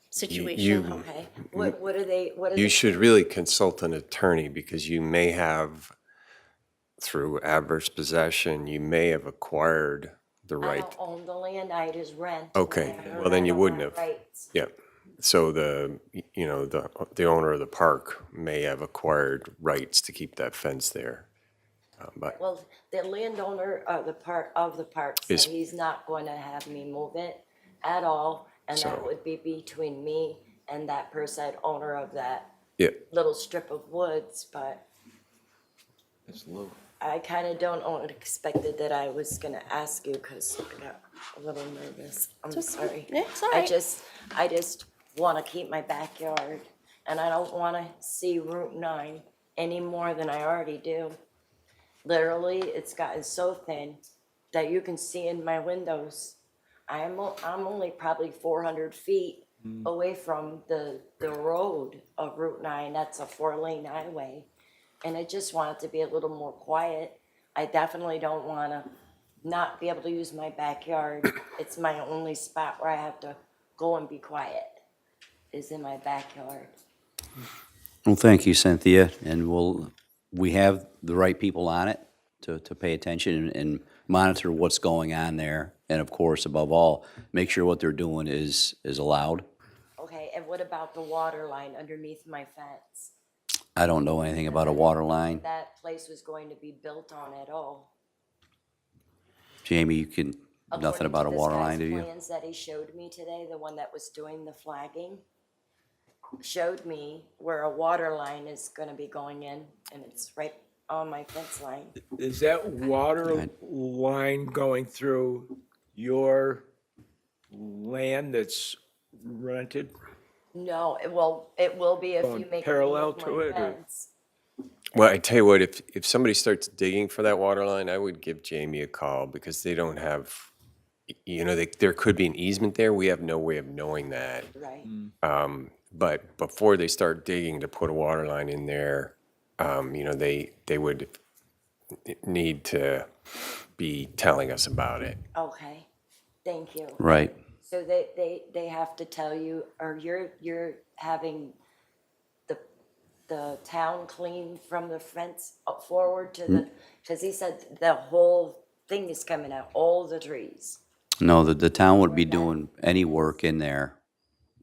situation. Okay, what are they, what are You they? should really consult an attorney because you may have, through adverse possession, you may have acquired the I right. don't own the land, I just rent. Okay, and I well, then you rent wouldn't my have. rights. Yeah, so the owner of the park may have acquired rights to keep that fence there. But Well, the landowner of the park said Is- he's not going to have me move it at all, and that So- would be between me and that person, owner of that yeah, little strip of woods, but It's Lou. I kind of don't expected that I was gonna ask you because I got a little nervous. I'm sorry. Yeah, it's all right. I just want to keep my backyard, and I don't want to see Route 9 any more than I already do. Literally, it's gotten so thin that you can see in my windows. I'm only probably 400 feet away from the road of Route 9. That's a 4-lane highway. And I just want it to be a little more quiet. I definitely don't want to not be able to use my backyard. It's my only spot where I have to go and be quiet, is in my backyard. Well, thank you, Cynthia, and we have the right people on it to pay attention and monitor what's going on there. And of course, above all, make sure what they're doing is allowed. Okay, and what about the water line underneath my fence? I don't know anything about a water line. That place was going to be built on at all. Jamie, you can, nothing According about to a this water guy's line, do you? Plans that he showed me today, the one that was doing the flagging, showed me where a water line is gonna be going in, and it's right on my fence line. Is that water line going through your land that's rented? No, it will be if you Going make it parallel move to my it, or- fence. Well, I tell you what, if somebody starts digging for that water line, I would give Jamie a call because they don't have, there could be an easement there. We have no way of knowing that. Right, But before they start digging to put a water line in there, they would need to be telling us about it. okay, thank you. Right. So they have to tell you, or you're having the town clean from the fence up forward to the, because he said the whole thing is coming out, all the trees. No, the town wouldn't be doing any work in there.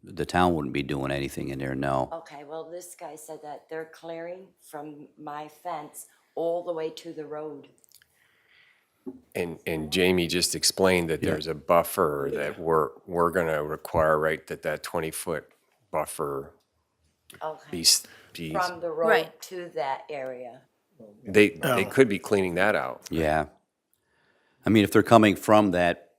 The town wouldn't be doing anything in there, no. Okay, well, this guy said that they're clearing from my fence all the way to the road. And Jamie just explained that there's a buffer that we're gonna require, right, that 20-foot buffer Okay, be, from the road Right. to that area. they could be cleaning that out. Yeah. I mean, if they're coming from that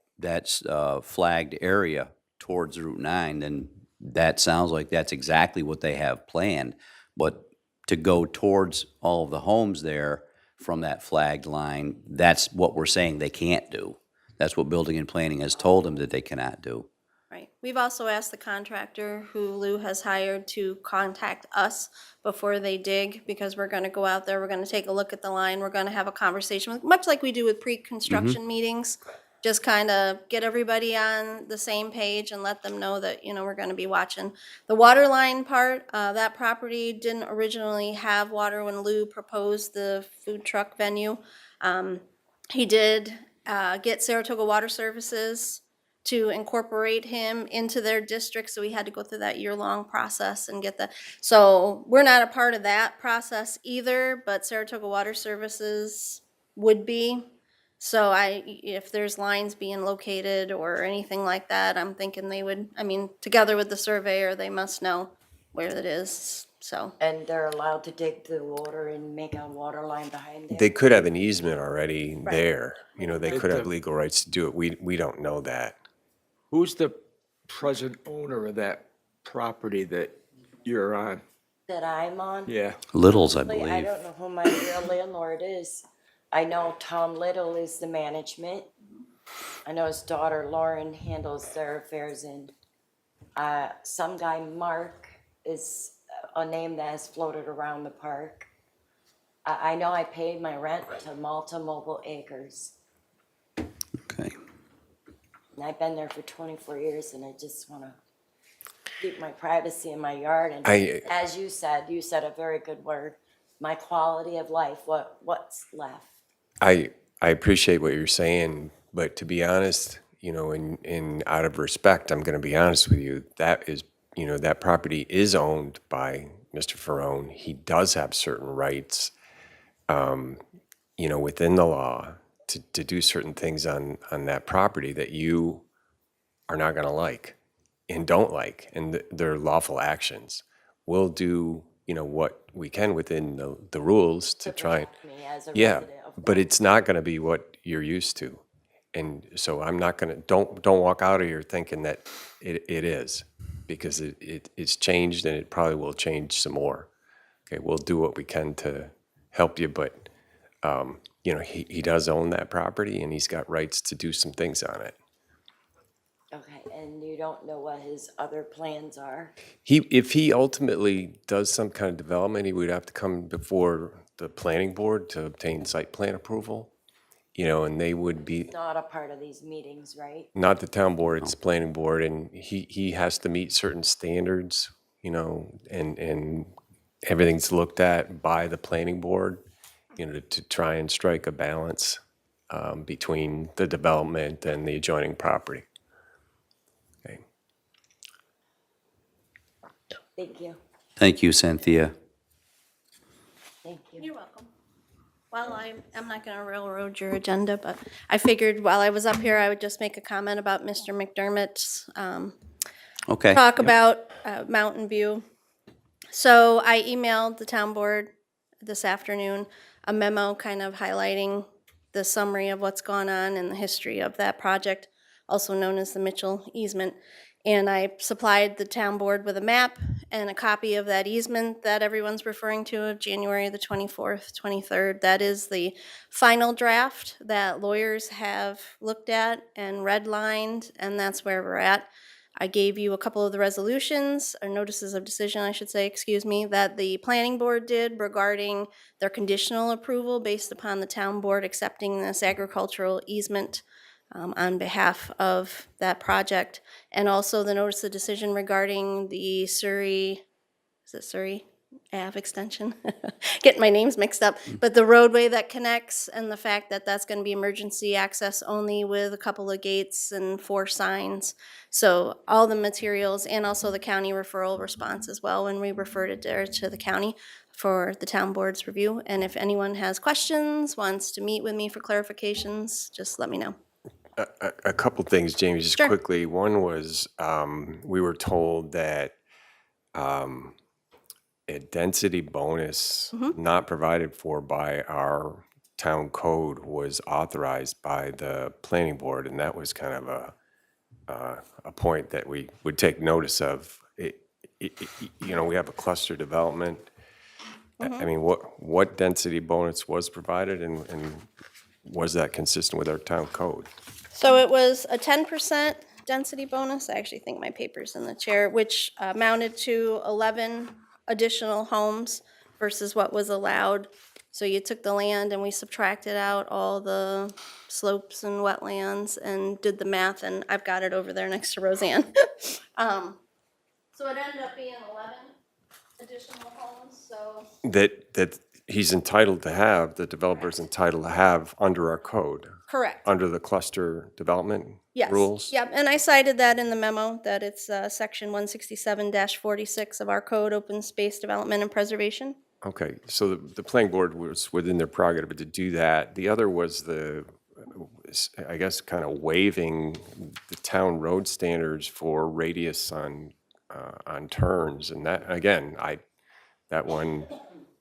flagged area towards Route 9, then that sounds like that's exactly what they have planned. But to go towards all of the homes there from that flagged line, that's what we're saying they can't do. That's what Building and Planning has told them that they cannot do. Right. We've also asked the contractor who Lou has hired to contact us before they dig, because we're gonna go out there, we're gonna take a look at the line, we're gonna have a conversation, much like we do with pre-construction meetings. Just kind of get everybody on the same page and let them know that, we're gonna be watching. The water line part, that property didn't originally have water when Lou proposed the food truck venue. He did get Saratoga Water Services to incorporate him into their district, so we had to go through that year-long process and get so we're not a part of that process either, but Saratoga Water Services would be. So if there's lines being located or anything like that, I'm thinking they would, together with the surveyor, they must know where it is, so. And they're allowed to dig the water and make a water line behind there? They could have an easement already there. They could have legal rights to do it. We don't know that. Who's the present owner of that property that you're on? That I'm on? Yeah. Littles, I I believe. don't know who my real landlord is. I know Tom Little is the management. I know his daughter Lauren handles their affairs, and some guy Mark is a name that has floated around the park. I know I paid my rent to Malta Mobile Acres, Okay. and I've been there for 24 years, and I just want to keep my privacy in my yard. And as you said a very good word, my quality of life, what's left. I appreciate what you're saying, but to be honest, in out of respect, I'm going to be honest with you. That is, that property is owned by Mr. Ferrone. He does have certain rights, within the law to do certain things on that property that you are not going to like and don't like, and they're lawful actions. We'll do, what we can within the rules to try and, Protect me as a yeah. resident of but it's not gonna be what you're used to. And so I'm not gonna, don't walk out of here thinking that it is, because it's changed and it probably will change some more. Okay, we'll do what we can to help you, but, you know, he does own that property and he's got rights to do some things on it. Okay, and you don't know what his other plans are? If he ultimately does some kind of development, he would have to come before the planning board to obtain site plan approval. You know, and they would be, Not a part of these meetings, right? not the town board, it's the planning board, and he has to meet certain standards, you know, and everything's looked at by the planning board, you know, to try and strike a balance between the development and the adjoining property. Okay. Thank you. Thank you, Cynthia. Thank you. You're welcome. Well, I'm not going to railroad your agenda, but I figured while I was up here, I would just make a comment about Mr. McDermott's Okay. talk about Mountain View. So I emailed the town board this afternoon a memo kind of highlighting the summary of what's gone on in the history of that project, also known as the Mitchell easement. And I supplied the town board with a map and a copy of that easement that everyone's referring to of January the 24th, 23rd. That is the final draft that lawyers have looked at and redlined, and that's where we're at. I gave you a couple of the resolutions, or notices of decision, I should say, excuse me, that the planning board did regarding their conditional approval based upon the town board accepting this agricultural easement on behalf of that project, and also the notice of decision regarding the Surrey Ave extension? Getting my names mixed up, but the roadway that connects and the fact that that's going to be emergency access only with a couple of gates and 4 signs. So all the materials and also the county referral response as well when we referred it there to the county for the town board's review. And if anyone has questions, wants to meet with me for clarifications, just let me know. A couple things, Jamie, just Sure. quickly. One was, we were told that a density bonus not provided for by our town code was authorized by the planning board, and that was kind of a point that we would take notice of. You know, we have a cluster development. I mean, what density bonus was provided, and was that consistent with our town code? So it was a 10% density bonus. I actually think my paper's in the chair, which amounted to 11 additional homes versus what was allowed. So you took the land and we subtracted out all the slopes and wetlands and did the math, and I've got it over there next to Roseanne. So it ended up being 11 additional homes, so. That he's entitled to have, the developer's entitled to have under our code, Correct. under the cluster development Yes. rules? Yep, and I cited that in the memo, that it's section 167-46 of our code, open space development and preservation. Okay, so the planning board was within their prerogative to do that. The other was I guess, kind of waiving the town road standards for radius on turns. And that, again, that one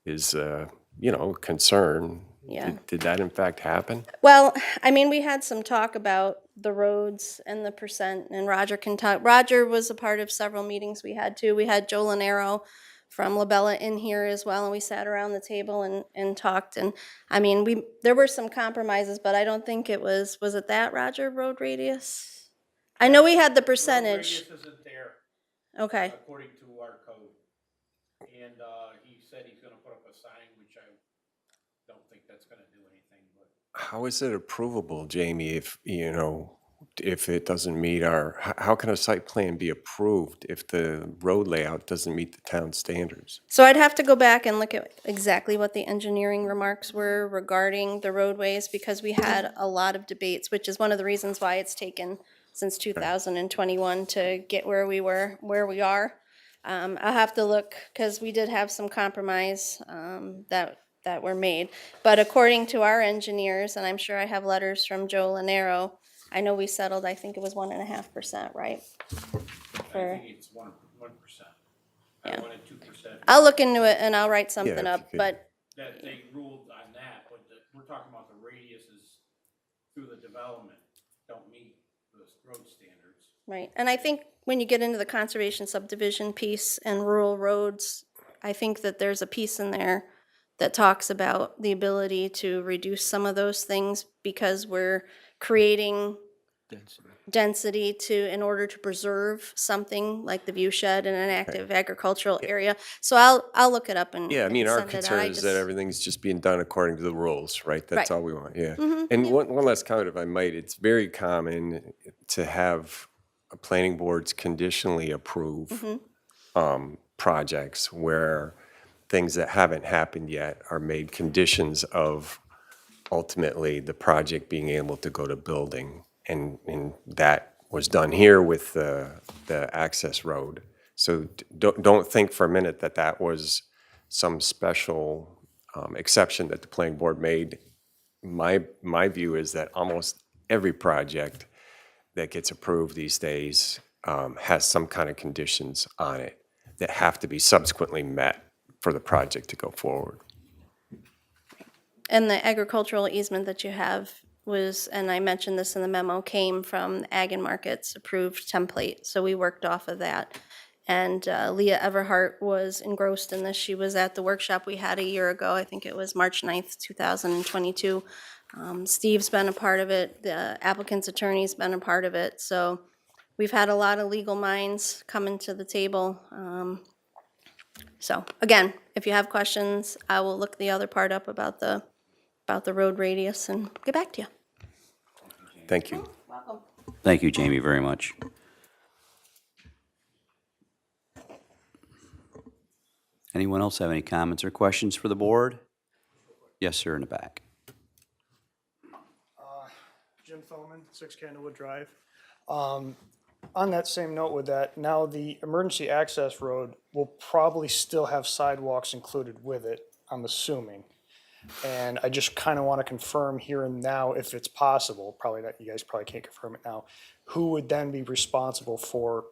is, you know, concern. Yeah. Did that in fact happen? Well, I mean, we had some talk about the roads and the percent, and Roger can talk. Roger was a part of several meetings we had too. We had Joe Lanero from Labella in here as well, and we sat around the table and talked. And I mean, there were some compromises, but I don't think it was it that, Roger, road radius? I know we had the percentage. Radius isn't there, Okay. according to our code. And he said he's gonna put up a sign, which I don't think that's gonna do anything, but. How is it approvable, Jamie, if, you know, if it doesn't meet how can a site plan be approved if the road layout doesn't meet the town standards? So I'd have to go back and look at exactly what the engineering remarks were regarding the roadways, because we had a lot of debates, which is one of the reasons why it's taken since 2021 to get where we are. I'll have to look, because we did have some compromise that were made. But according to our engineers, and I'm sure I have letters from Joe Lanero, I know we settled, I think it was 1.5%, right? I think it's 1%. Yeah. 1 and 2%. I'll look into it and I'll write something if you up, could. but That they ruled on that, but we're talking about the road standards. Right, and I think when you get into the conservation subdivision piece and rural roads, I think that there's a piece in there that talks about the ability to reduce some of those things because we're creating density in order to preserve something like the view shed in an active agricultural area. So I'll look it up and Yeah, I mean, our send it out. concern I is that just- everything's just being done according to the rules, right? That's Right. all we want, yeah. Mhm, And yeah. one last comment, if I might, it's very common to have planning boards conditionally approve Mm-hmm. projects where things that haven't happened yet are made conditions of ultimately the project being able to go to building. And that was done here with the access road. So don't think for a minute that that was some special exception that the planning board made. My view is that almost every project that gets approved these days has some kind of conditions on it that have to be subsequently met for the project to go forward. And the agricultural easement that you have was, and I mentioned this in the memo, came from the Ag and Markets approved template. So we worked off of that. And Leah Everhart was engrossed in this. She was at the workshop we had a year ago. I think it was March 9th, 2022. Steve's been a part of it. The applicant's attorney's been a part of it. So we've had a lot of legal minds coming to the table. So again, if you have questions, I will look the other part up about the road radius and get back to you. Thank you. Welcome. Thank you, Jamie, very much. Anyone else have any comments or questions for the board? Yes, sir, in the back. Jim Thoman, 6 Candlewood Drive. On that same note with that, now the emergency access road will probably still have sidewalks included with it, I'm assuming. And I just kind of want to confirm here and now, if it's possible, probably not, you guys probably can't confirm it now, who would then be responsible for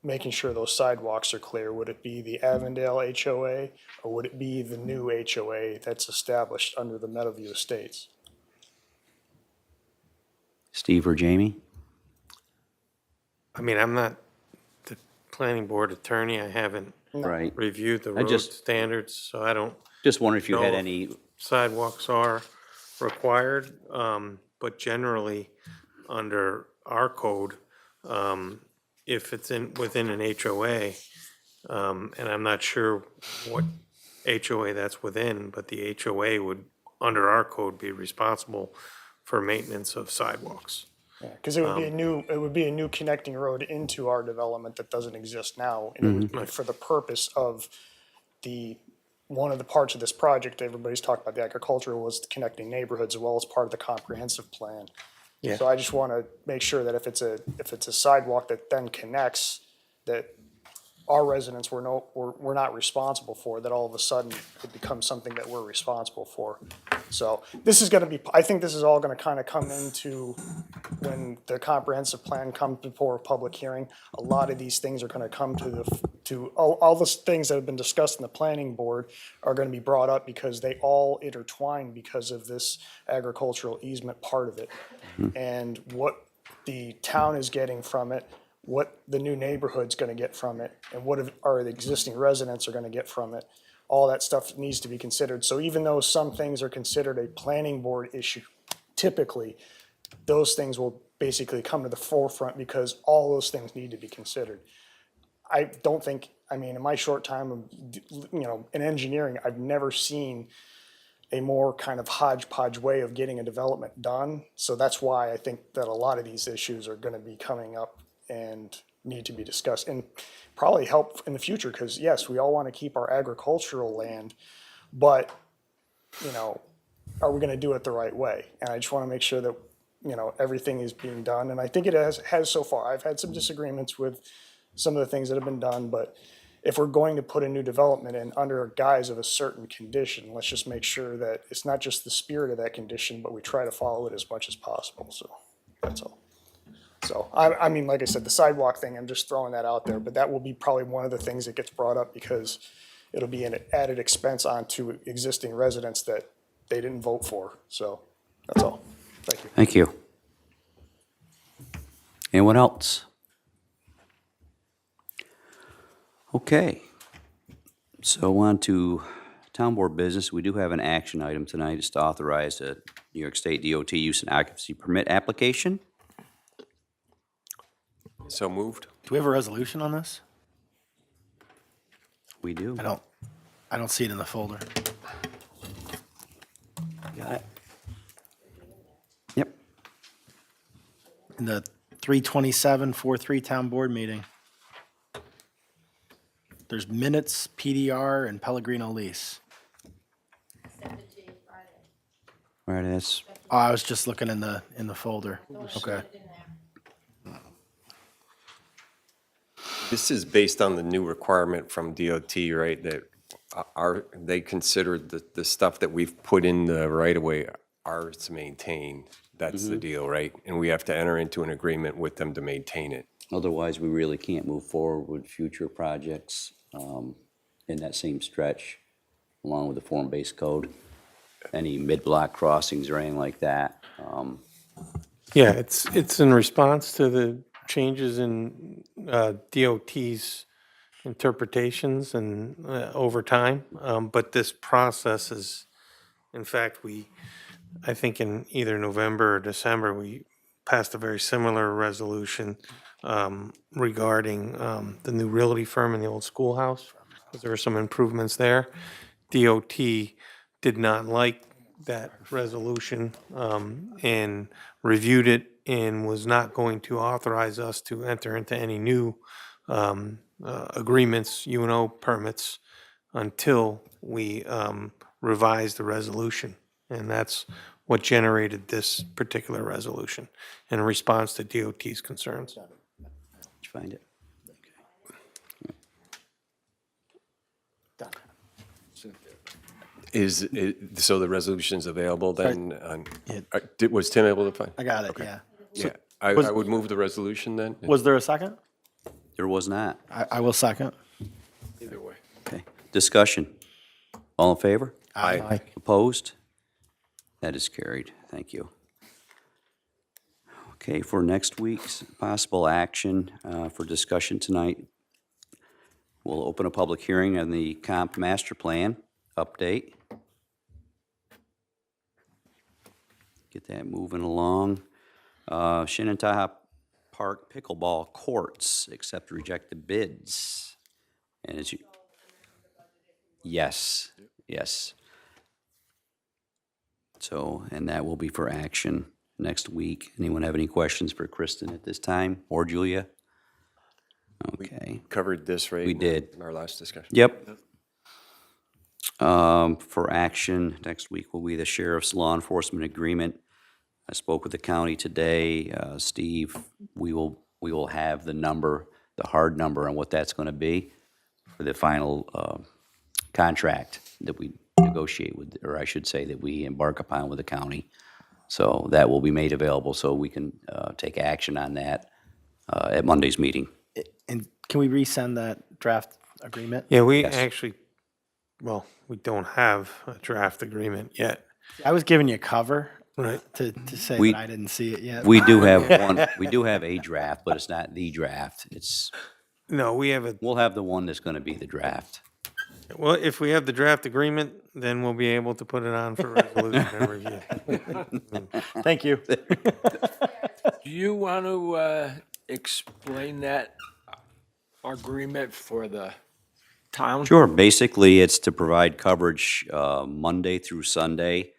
making sure those sidewalks are clear? Would it be the Avondale HOA, or would it be the new HOA that's established under the Meadowview Estates? Steve or Jamie? I mean, I'm not the planning board attorney. I haven't Right. reviewed the I road just- standards, so I don't Just wondering if you had No. any, sidewalks are required, but generally, under our code, if it's within an HOA, and I'm not sure what HOA that's within, but the HOA would, under our code, be responsible for maintenance of sidewalks. Because it would be a new connecting road into our development that doesn't exist now. And it would be for the purpose of one of the parts of this project, everybody's talked about the agricultural, was connecting neighborhoods as well as part of the comprehensive plan. Yeah. So I just want to make sure that if it's a sidewalk that then connects, that our residents we're not responsible for, that all of a sudden it becomes something that we're responsible for. So this is going to be, I think this is all going to kind of come into when the comprehensive plan comes before a public hearing. A lot of these things are going to come to all the things that have been discussed in the planning board are going to be brought up because they all intertwine because of this agricultural easement part of it. And what the town is getting from it, what the new neighborhood's gonna get from it, and what our existing residents are gonna get from it. All that stuff needs to be considered. So even though some things are considered a planning board issue, typically, those things will basically come to the forefront because all those things need to be considered. I don't think, I mean, in my short time of, in engineering, I've never seen a more kind of hodgepodge way of getting a development done. So that's why I think that a lot of these issues are gonna be coming up and need to be discussed and probably help in the future, because yes, we all want to keep our agricultural land, but, are we going to do it the right way? And I just want to make sure that, everything is being done. And I think it has so far. I've had some disagreements with some of the things that have been done, but if we're going to put a new development in under a guise of a certain condition, let's just make sure that it's not just the spirit of that condition, but we try to follow it as much as possible. So that's all. So, I mean, like I said, the sidewalk thing, I'm just throwing that out there, but that will be probably one of the things that gets brought up because it'll be an added expense onto existing residents that they didn't vote for. So, that's all. Thank you. thank you. Anyone else? Okay. So on to town board business. We do have an action item tonight. It's to authorize a New York State DOT use and occupancy permit application. So moved? Do we have a resolution on this? We do. I don't see it in the folder. Got it? Yep. In the 3/27/43 town board meeting. There's minutes, PDR, and Pellegrino lease. All right, that's, Oh, I was just looking in the folder. Okay. This is based on the new requirement from DOT, right, that they considered the stuff that we've put in the right-of-way ours to maintain. That's the deal, right? And we have to enter into an agreement with them to maintain it. otherwise, we really can't move forward with future projects in that same stretch, along with the form-based code. Any mid-block crossings or anything like that. Yeah, it's in response to the changes in DOT's interpretations and over time. But this process is, in fact, I think in either November or December, we passed a very similar resolution regarding the new realty firm in the old schoolhouse. There were some improvements there. DOT did not like that resolution and reviewed it and was not going to authorize us to enter into any new agreements, UNO permits, until we revise the resolution. And that's what generated this particular resolution in response to DOT's concerns. Did you find it? So the resolution's available then? It- Was Tim able to find? I got it, yeah. Yeah, I was- would move the resolution then. Was there a second? There was not. I will second. Either way. Okay. Discussion. All in favor? Aye. Opposed? That is carried. Thank you. Okay, for next week's possible action for discussion tonight, we'll open a public hearing on the comp master plan update. Get that moving along. Shinnetonka Park pickleball courts, accept rejected bids. And as you, yes, yes. So, and that will be for action next week. Anyone have any questions for Kristen at this time, or Julia? Okay. Covered this, right? We did. In our last discussion. Yep. For action, next week will be the sheriff's law enforcement agreement. I spoke with the county today. Steve, we will have the number, the hard number on what that's gonna be for the final contract that we negotiate with, or I should say that we embark upon with the county. So that will be made available so we can take action on that at Monday's meeting. And can we resend that draft agreement? Yeah, we Yes. actually, well, we don't have a draft agreement yet. I was giving you cover Right. to say We- that I didn't see it yet. We do have one, we do have a draft, but it's not the draft. It's, No, we have we'll have the one that's gonna be the draft. well, if we have the draft agreement, then we'll be able to put it on for resolution and review. Thank you. Do you want to explain that agreement for the town? Sure, basically, it's to provide coverage Monday through Sunday,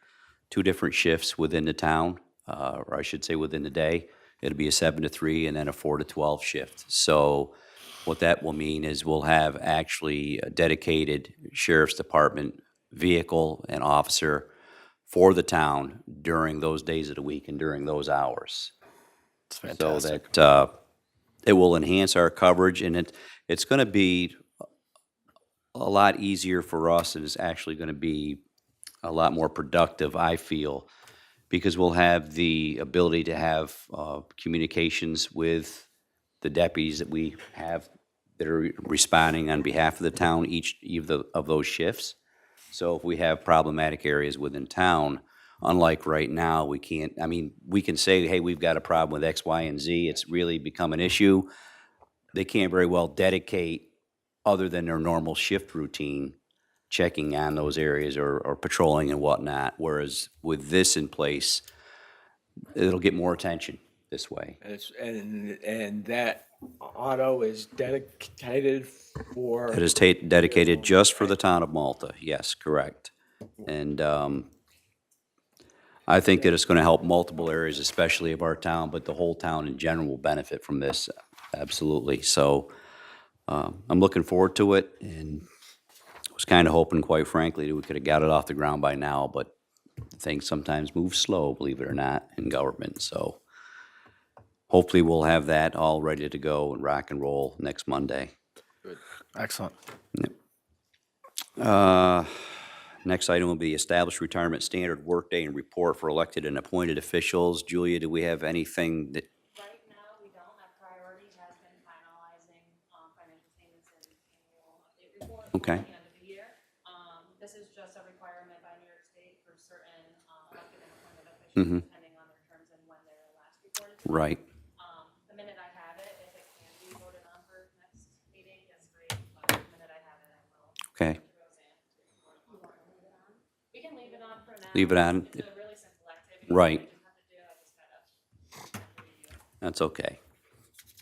2 different shifts within the town, or I should say within the day. It'll be a 7 to 3 and then a 4 to 12 shift. So what that will mean is we'll have actually a dedicated sheriff's department vehicle and officer for the town during those days of the week and during those hours. It's So fantastic. that it will enhance our coverage, and it's going to be a lot easier for us, and it's actually going to be a lot more productive, I feel, because we'll have the ability to have communications with the deputies that we have that are responding on behalf of the town each of those shifts. So if we have problematic areas within town, Unlike right now, we can't, I mean, we can say, hey, we've got a problem with X, Y, and Z. It's really become an issue. They can't very well dedicate, other than their normal shift routine, checking on those areas or patrolling and whatnot. Whereas with this in place, it'll get more attention this way. And that auto is dedicated for. It is dedicated just for the town of Malta. Yes, correct. And I think that it's going to help multiple areas, especially of our town, but the whole town in general will benefit from this, absolutely. So I'm looking forward to it, and was kind of hoping, quite frankly, that we could have got it off the ground by now, but things sometimes move slow, believe it or not, in government. So hopefully we'll have that all ready to go and rock and roll next Monday. Excellent. Next item will be established retirement standard workday and report for elected and appointed officials. Julia, do we have anything that, Right now, we don't have priority, has been finalizing, financial statements and annual update report. Okay. At the end of the year. This is just a requirement by New York State for certain, elected and appointed officials, depending on their terms and when their last report is. right? The minute I have it, if it can be voted on for next meeting, that's great, but the minute I have it, I will. Okay, We can leave it on for now. leave it on. It's a really simple activity. Right. I just have to do, I just gotta review it. That's okay.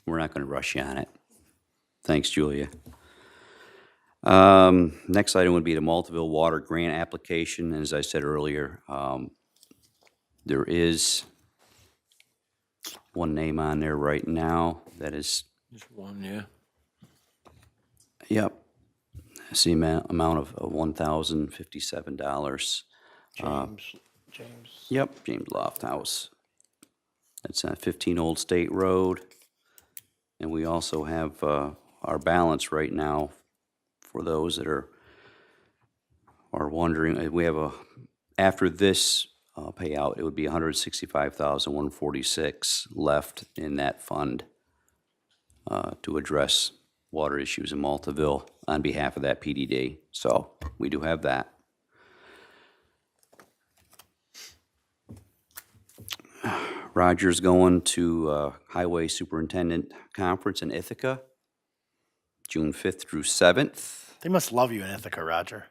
We're not going to rush you on it. Thanks, Julia. Next item would be the Maltaville Water Grant application. As I said earlier, there is one name on there right now that is, Just one, yeah. yep, it's the amount of $1,057. James. Yep, James Lofthouse. That's 15 Old State Road. And we also have our balance right now for those that are wondering. We have after this payout, it would be $165,146 left in that fund to address water issues in Maltaville on behalf of that PDD. So we do have that. Roger's going to Highway Superintendent Conference in Ithaca, June 5th through 7th. They must love you in Ithaca, Roger.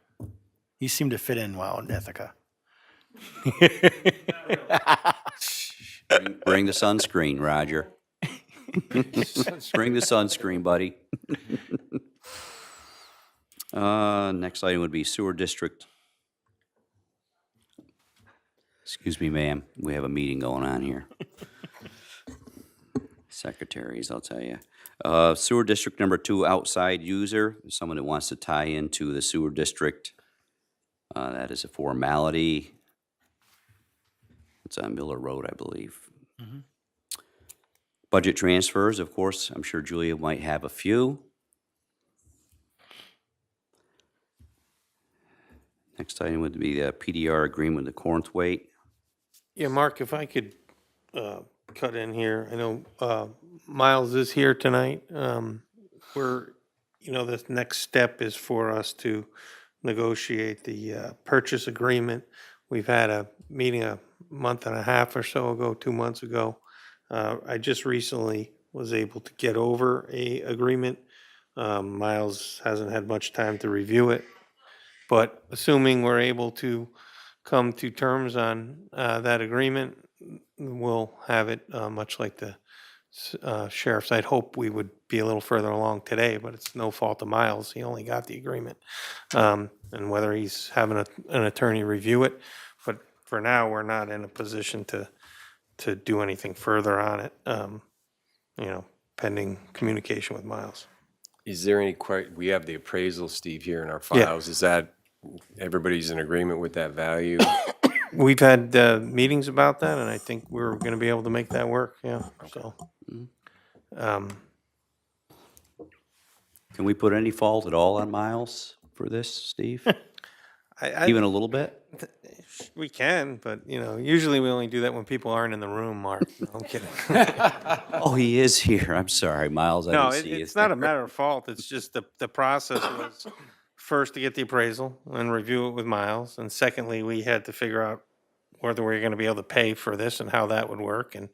You seem to fit in well in Ithaca. Bring the sunscreen, Roger. Bring the sunscreen, buddy. Next item would be Sewer District. Excuse me, ma'am, we have a meeting going on here. Secretaries, I'll tell you. Sewer District number 2, outside user, someone that wants to tie into the sewer district. That is a formality. It's on Miller Road, I believe. Budget transfers, of course, I'm sure Julia might have a few. Next item would be the PDR agreement with the Cornthwaite. Yeah, Mark, if I could cut in here, I know Miles is here tonight. The next step is for us to negotiate the purchase agreement. We've had a meeting a month and a half or so ago, 2 months ago. I just recently was able to get over a agreement. Miles hasn't had much time to review it. But assuming we're able to come to terms on that agreement, we'll have it much like the sheriff's. I'd hope we would be a little further along today, but it's no fault of Miles. He only got the agreement. And whether he's having an attorney review it, but for now, we're not in a position to do anything further on it, pending communication with Miles. Is there any we have the appraisal, Steve, here in our files. Is that, everybody's in agreement with that value? We've had meetings about that, and I think we're going to be able to make that work, yeah, so. Can we put any fault at all on Miles for this, Steve? Even a little bit? We can, but, usually we only do that when people aren't in the room, Mark. No, I'm kidding. Oh, he is here. I'm sorry, Miles. I No, didn't see you it's not a there. matter of fault, it's just the process was first to get the appraisal and review it with Miles, and secondly, we had to figure out whether we're gonna be able to pay for this and how that would work, and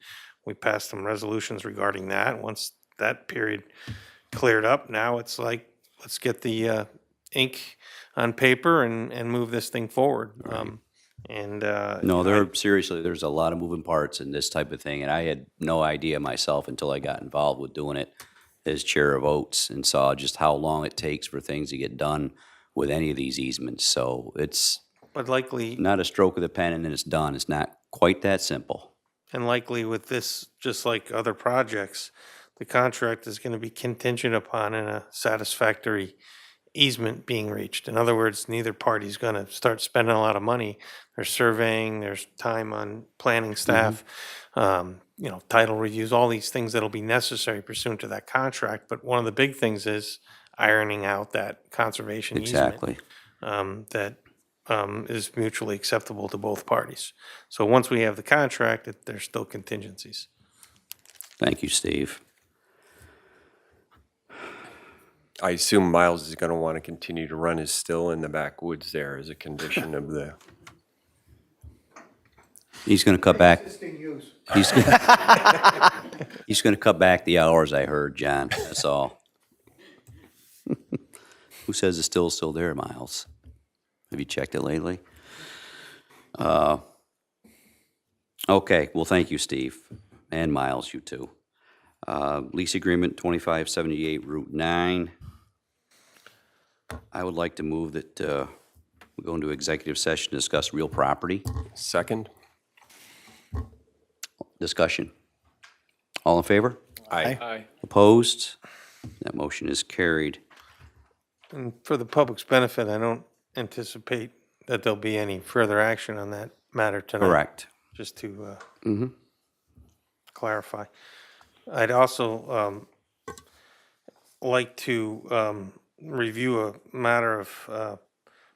we passed some resolutions regarding that. Once that period cleared up, now it's like, let's get the ink on paper and move this thing forward. No, seriously, there's a lot of moving parts in this type of thing, and I had no idea myself until I got involved with doing it as chair of Oats and saw just how long it takes for things to get done with any of these easements. So it's But likely, not a stroke of the pen and then it's done. It's not quite that simple. and likely with this, just like other projects, the contract is gonna be contingent upon a satisfactory easement being reached. In other words, neither party's gonna start spending a lot of money. There's surveying, there's time on planning staff, title reviews, all these things that'll be necessary pursuant to that contract. But one of the big things is ironing out that conservation easement. Exactly. That is mutually acceptable to both parties. So once we have the contract, there's still contingencies. Thank you, Steve. I assume Miles is going to want to continue to run his still in the backwoods there as a condition of the, He's gonna cut back. He's gonna cut back the hours, I heard, John. That's all. Who says it's still there, Miles? Have you checked it lately? Okay, well, thank you, Steve, and Miles, you too. Lease agreement 2578 Route 9. I would like to move that we go into executive session to discuss real property. second? Discussion. All in favor? Aye. Opposed? That motion is carried. And for the public's benefit, I don't anticipate that there'll be any further action on that matter tonight. Correct. Just to clarify. I'd also like to review a matter of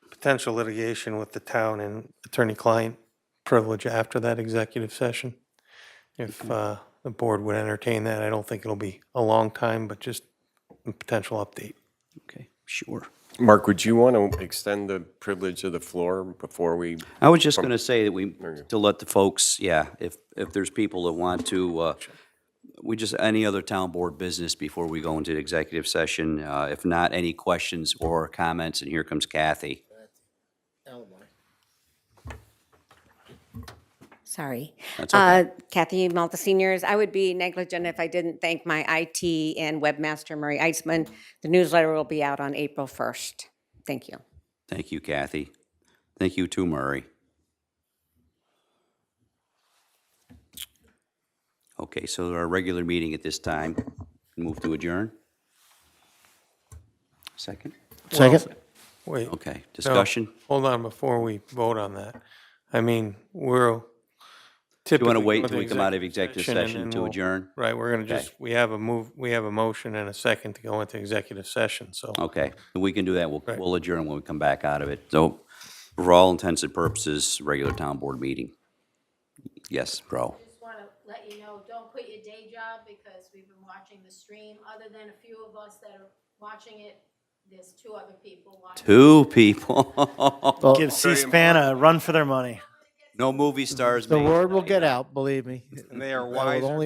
potential litigation with the town and attorney-client privilege after that executive session. If the board would entertain that, I don't think it'll be a long time, but just a potential update. Okay, sure. Mark, would you want to extend the privilege of the floor before we? I was just gonna say that to let the folks, if there's people that want to, any other town board business before we go into the executive session. If not, any questions or comments, and here comes Kathy. Sorry. That's okay. Kathy Malta Seniors, I would be negligent if I didn't thank my IT and webmaster, Murray Eitzman. The newsletter will be out on April 1st. Thank you. Thank you, Kathy. Thank you too, Murray. Okay, so our regular meeting at this time, move to adjourn. Second? Second? Wait. Okay, No, discussion? hold on, before we vote on that. I mean, we're Do you typically. want to wait go until we come out of executive and session then to we'll- adjourn? Right, we're gonna Okay. just, we have a motion and a second to go into executive session, so. Okay, we can do that. Right. We'll adjourn when we come back out of it. So, for all intents and purposes, regular town board meeting. Yes, bro. Just want to let you know, don't quit your day job because we've been watching the stream. Other than a few of us that are watching it, there's 2 other people watching. 2 people. Give C-SPAN a run for their money. No movie stars The made. word will get out, believe me. And they are I will wiser. only